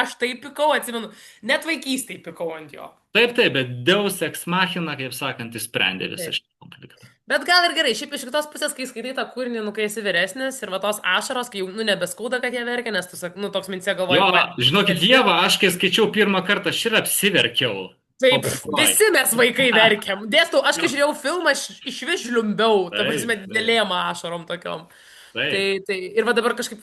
Speaker 1: Aš taip pikau, atsimenu, net vaikystėj pikau ant jo.
Speaker 2: Taip, bet Deus ex machina, kaip sakant, išsprendė visą šitą konfliktą.
Speaker 1: Bet gal ir gerai, šiaip iš kitos pusės, kai skaitai tą kūrinį, kai esi vyresnis ir va tos ašaros, kai jau nebeskauda, kad jie verkia, nes tu sakai, toks mincija galvoja.
Speaker 2: Jo, žinokit, Ieva, aš kai skaičiau pirmą kartą, aš ir apsiverkiau.
Speaker 1: Taip, visi mes vaikai verkiam. Dėstau, aš kai žiūrėjau filmą, aš iš vis žliumbiau, ta prasme, didelėm ašarom tokiom. Tai, ir va dabar kažkaip,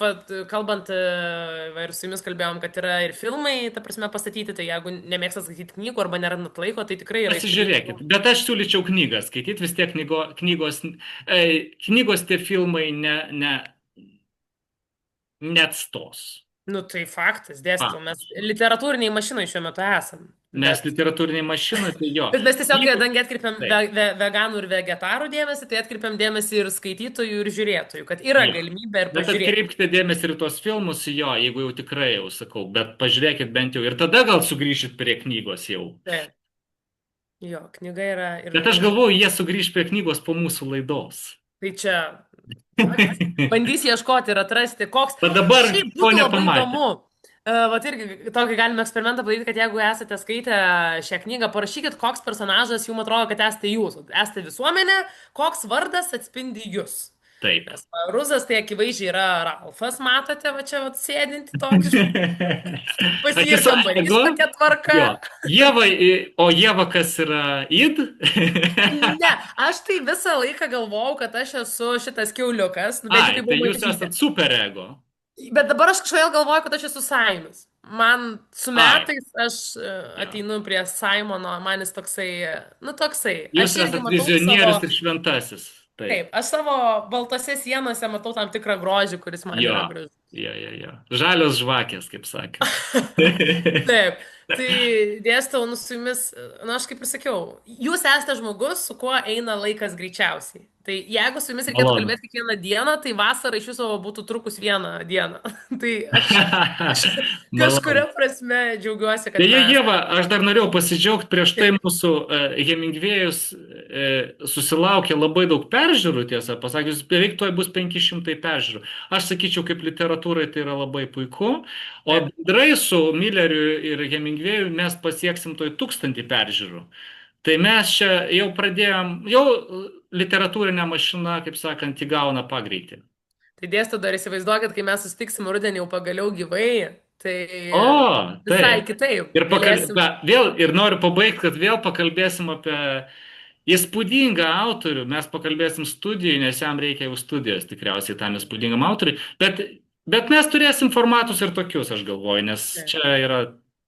Speaker 1: kalbant, ir su jumis kalbėjom, kad yra ir filmai, ta prasme, pastatyti, tai jeigu nemėgstat skaityti knygų arba nerandat laiko, tai tikrai yra.
Speaker 2: Pasižiūrėkit, bet aš siūlyčiau knygą skaityti, vis tiek knygos tie filmai neatstos.
Speaker 1: Nu tai faktas, dėstau, mes literatūriniai mašinai šiuo metu esam.
Speaker 2: Mes literatūriniai mašinai, tai jo.
Speaker 1: Bet mes tiesiog, kadangi atkreipiam veganų ir vegetarų dėmesį, tai atkreipiam dėmesį ir skaitytojų, ir žiūrėtojų, kad yra galimybė ir pažiūrėti.
Speaker 2: Bet atkreipkite dėmesį ir tuos filmus, jo, jeigu jau tikrai jau sakau, bet pažiūrėkit bent jau ir tada gal sugrįšit prie knygos jau.
Speaker 1: Taip. Jo, knyga yra...
Speaker 2: Bet aš galvoju, jie sugrįš prie knygos po mūsų laidos.
Speaker 1: Tai čia... Bandys ieškoti ir atrasti, koks...
Speaker 2: Bet dabar ko nepamatė.
Speaker 1: Vat irgi tokį galime eksperimentą padaryti, kad jeigu esate skaitę šią knygą, parašykit, koks personažas jums atrodo, kad esate jūs. Esate visuomenė, koks vardas atspindi jūs.
Speaker 2: Taip.
Speaker 1: Nes Ruzas tai akivaizdžiai yra Ralfas, matote, va čia sėdinti tokį. Pasiirkambarys tokia tvarka.
Speaker 2: O Ieva kas yra Id?
Speaker 1: Ne, aš tai visą laiką galvojau, kad aš esu šitas kiauliukas.
Speaker 2: Tai jūs esate super ego.
Speaker 1: Bet dabar aš kažkodėl galvoju, kad aš esu Saimas. Man su metais aš ateinu prie Saimono, man jis toksai, toksai.
Speaker 2: Jūs esate vizionierius ir šventasis.
Speaker 1: Taip, aš savo baltose sienose matau tam tikrą grožį, kuris man yra gražus.
Speaker 2: Jo. Žalios žvakės, kaip sakė.
Speaker 1: Taip, tai dėstau, su jumis, aš kaip ir sakiau, jūs esate žmogus, su kuo eina laikas greičiausiai. Tai jeigu su jumis reikėtų kalbėti kiekvieną dieną, tai vasara iš viso būtų trukus vieną dieną. Tai aš kažkuria prasme džiaugiuosi, kad...
Speaker 2: Beje, Ieva, aš dar norėjau pasidžiaugti, prieš tai mūsų Hemingvėjus susilaukė labai daug peržiūrų, tiesą pasakius, beveik tuoj bus 500 peržiūrų. Aš sakyčiau, kaip literatūrai tai yra labai puiku, o bendrai su Milleriu ir Hemingvėju mes pasieksim tuoj 1000 peržiūrų. Tai mes čia jau pradėjom, literatūrinė mašina, kaip sakant, įgauna pagreitį.
Speaker 1: Tai dėstau, dar įsivaizduokit, kai mes susitiksim rudenį jau pagaliau gyvai, tai visai kitaip.
Speaker 2: Ir noriu pabaigti, kad vėl pakalbėsim apie įspūdingą autorių. Mes pakalbėsim studijai, nes jam reikia jau studijos tikriausiai tam įspūdingam autoriui. Bet mes turėsim formatus ir tokius, aš galvoju, nes čia yra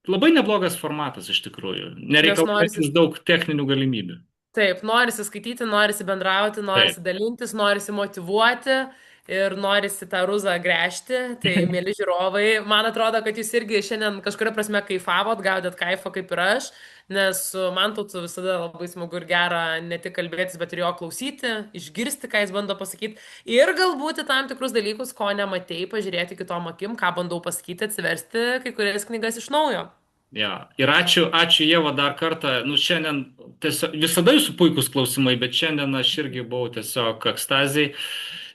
Speaker 2: labai neblogas formatas iš tikrųjų. Nereikalaujantis daug techninių galimybių.
Speaker 1: Taip, norisi skaityti, norisi bendrauti, norisi dalintis, norisi motyvuoti ir norisi tą ruzą gręžti. Tai, mėly žiūrovai, man atrodo, kad jūs irgi šiandien kažkuria prasme kaifavot, gaudėt kaifą kaip ir aš, nes su Mantautu visada labai smagu ir gera ne tik kalbėtis, bet ir jo klausyti, išgirsti, ką jis bando pasakyti ir galbūt į tam tikrus dalykus, ko nematėjai, pažiūrėti kitom akim, ką bandau pasakyti, atsiversti kai kurias knygas iš naujo.
Speaker 2: Ja. Ir ačiū Ieva dar kartą. Nu, šiandien tiesiog, visada jūsų puikūs klausimai, bet šiandien aš irgi buvau tiesiog ekstazijai,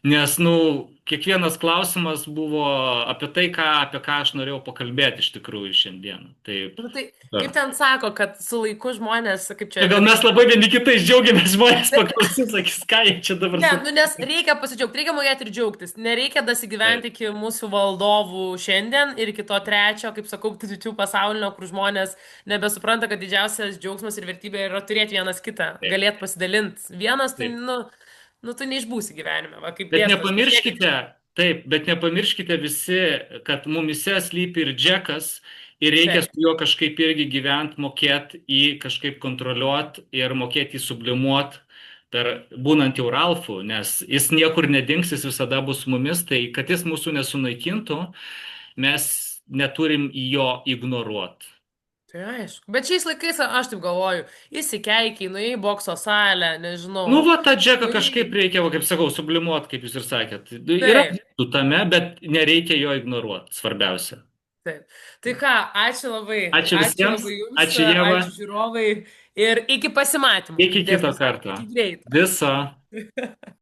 Speaker 2: nes, nu, kiekvienas klausimas buvo apie ką aš norėjau pakalbėti iš tikrųjų šiandien. Taip.
Speaker 1: Nu, tai
Speaker 2: Ja.
Speaker 1: kaip ten sako, kad su laiku žmonės, kaip čia
Speaker 2: Gal
Speaker 1: viena
Speaker 2: mes
Speaker 1: knyga.
Speaker 2: labai vieni kitais džiaugiamės, žmonės paklausys, sakys, ką jie čia dabar
Speaker 1: Ne,
Speaker 2: su...
Speaker 1: nu nes reikia pasidžiaugti, reikia mokėti ir džiaugtis. Nereikia dasigyventi
Speaker 2: Taip,
Speaker 1: iki mūsų valdovų šiandien ir iki to trečio, kaip sakau, titučių pasaulinio, kur žmonės nebesupranta, kad didžiausias džiaugsmas ir vertybė yra turėti vienas kitą,
Speaker 2: taip,
Speaker 1: galėti pasidalinti. Vienas, tai,
Speaker 2: taip.
Speaker 1: nu, tu neišbūsi gyvenime, va, kaip
Speaker 2: Bet
Speaker 1: dėstas. Pažiūrėkit.
Speaker 2: nepamirškite, taip, bet nepamirškite visi, kad mumise slypi ir Džekas ir reikia
Speaker 1: Taip.
Speaker 2: su juo kažkaip irgi gyventi, mokėti jį kažkaip kontroliuoti ir mokėti jį sublimuoti per būnant jau Ralfu, nes jis niekur nedings, jis visada bus su mumis, tai kad jis mūsų nesunaikintų, mes neturim jo ignoruoti.
Speaker 1: Tai aišku. Bet šiais laikais aš taip galvoju, įsikeikiai, nuėjai į bokso salę,
Speaker 2: Nu,
Speaker 1: nežinau.
Speaker 2: va, tą Džeką
Speaker 1: Nuėjai.
Speaker 2: kažkaip reikia, va, kaip sakau, sublimuoti, kaip jūs ir sakėt. Yra
Speaker 1: Taip.
Speaker 2: tu tame, bet nereikia jo ignoruoti, svarbiausia.
Speaker 1: Taip. Tai ką, ačiū labai.
Speaker 2: Ačiū
Speaker 1: Ačiū
Speaker 2: visiems,
Speaker 1: labai Jums,
Speaker 2: ačiū Ieva,
Speaker 1: ačiū žiūrovai ir iki pasimatymų,
Speaker 2: iki
Speaker 1: kaip
Speaker 2: kito
Speaker 1: dėstas sako,
Speaker 2: karto.
Speaker 1: iki greito.
Speaker 2: Viso.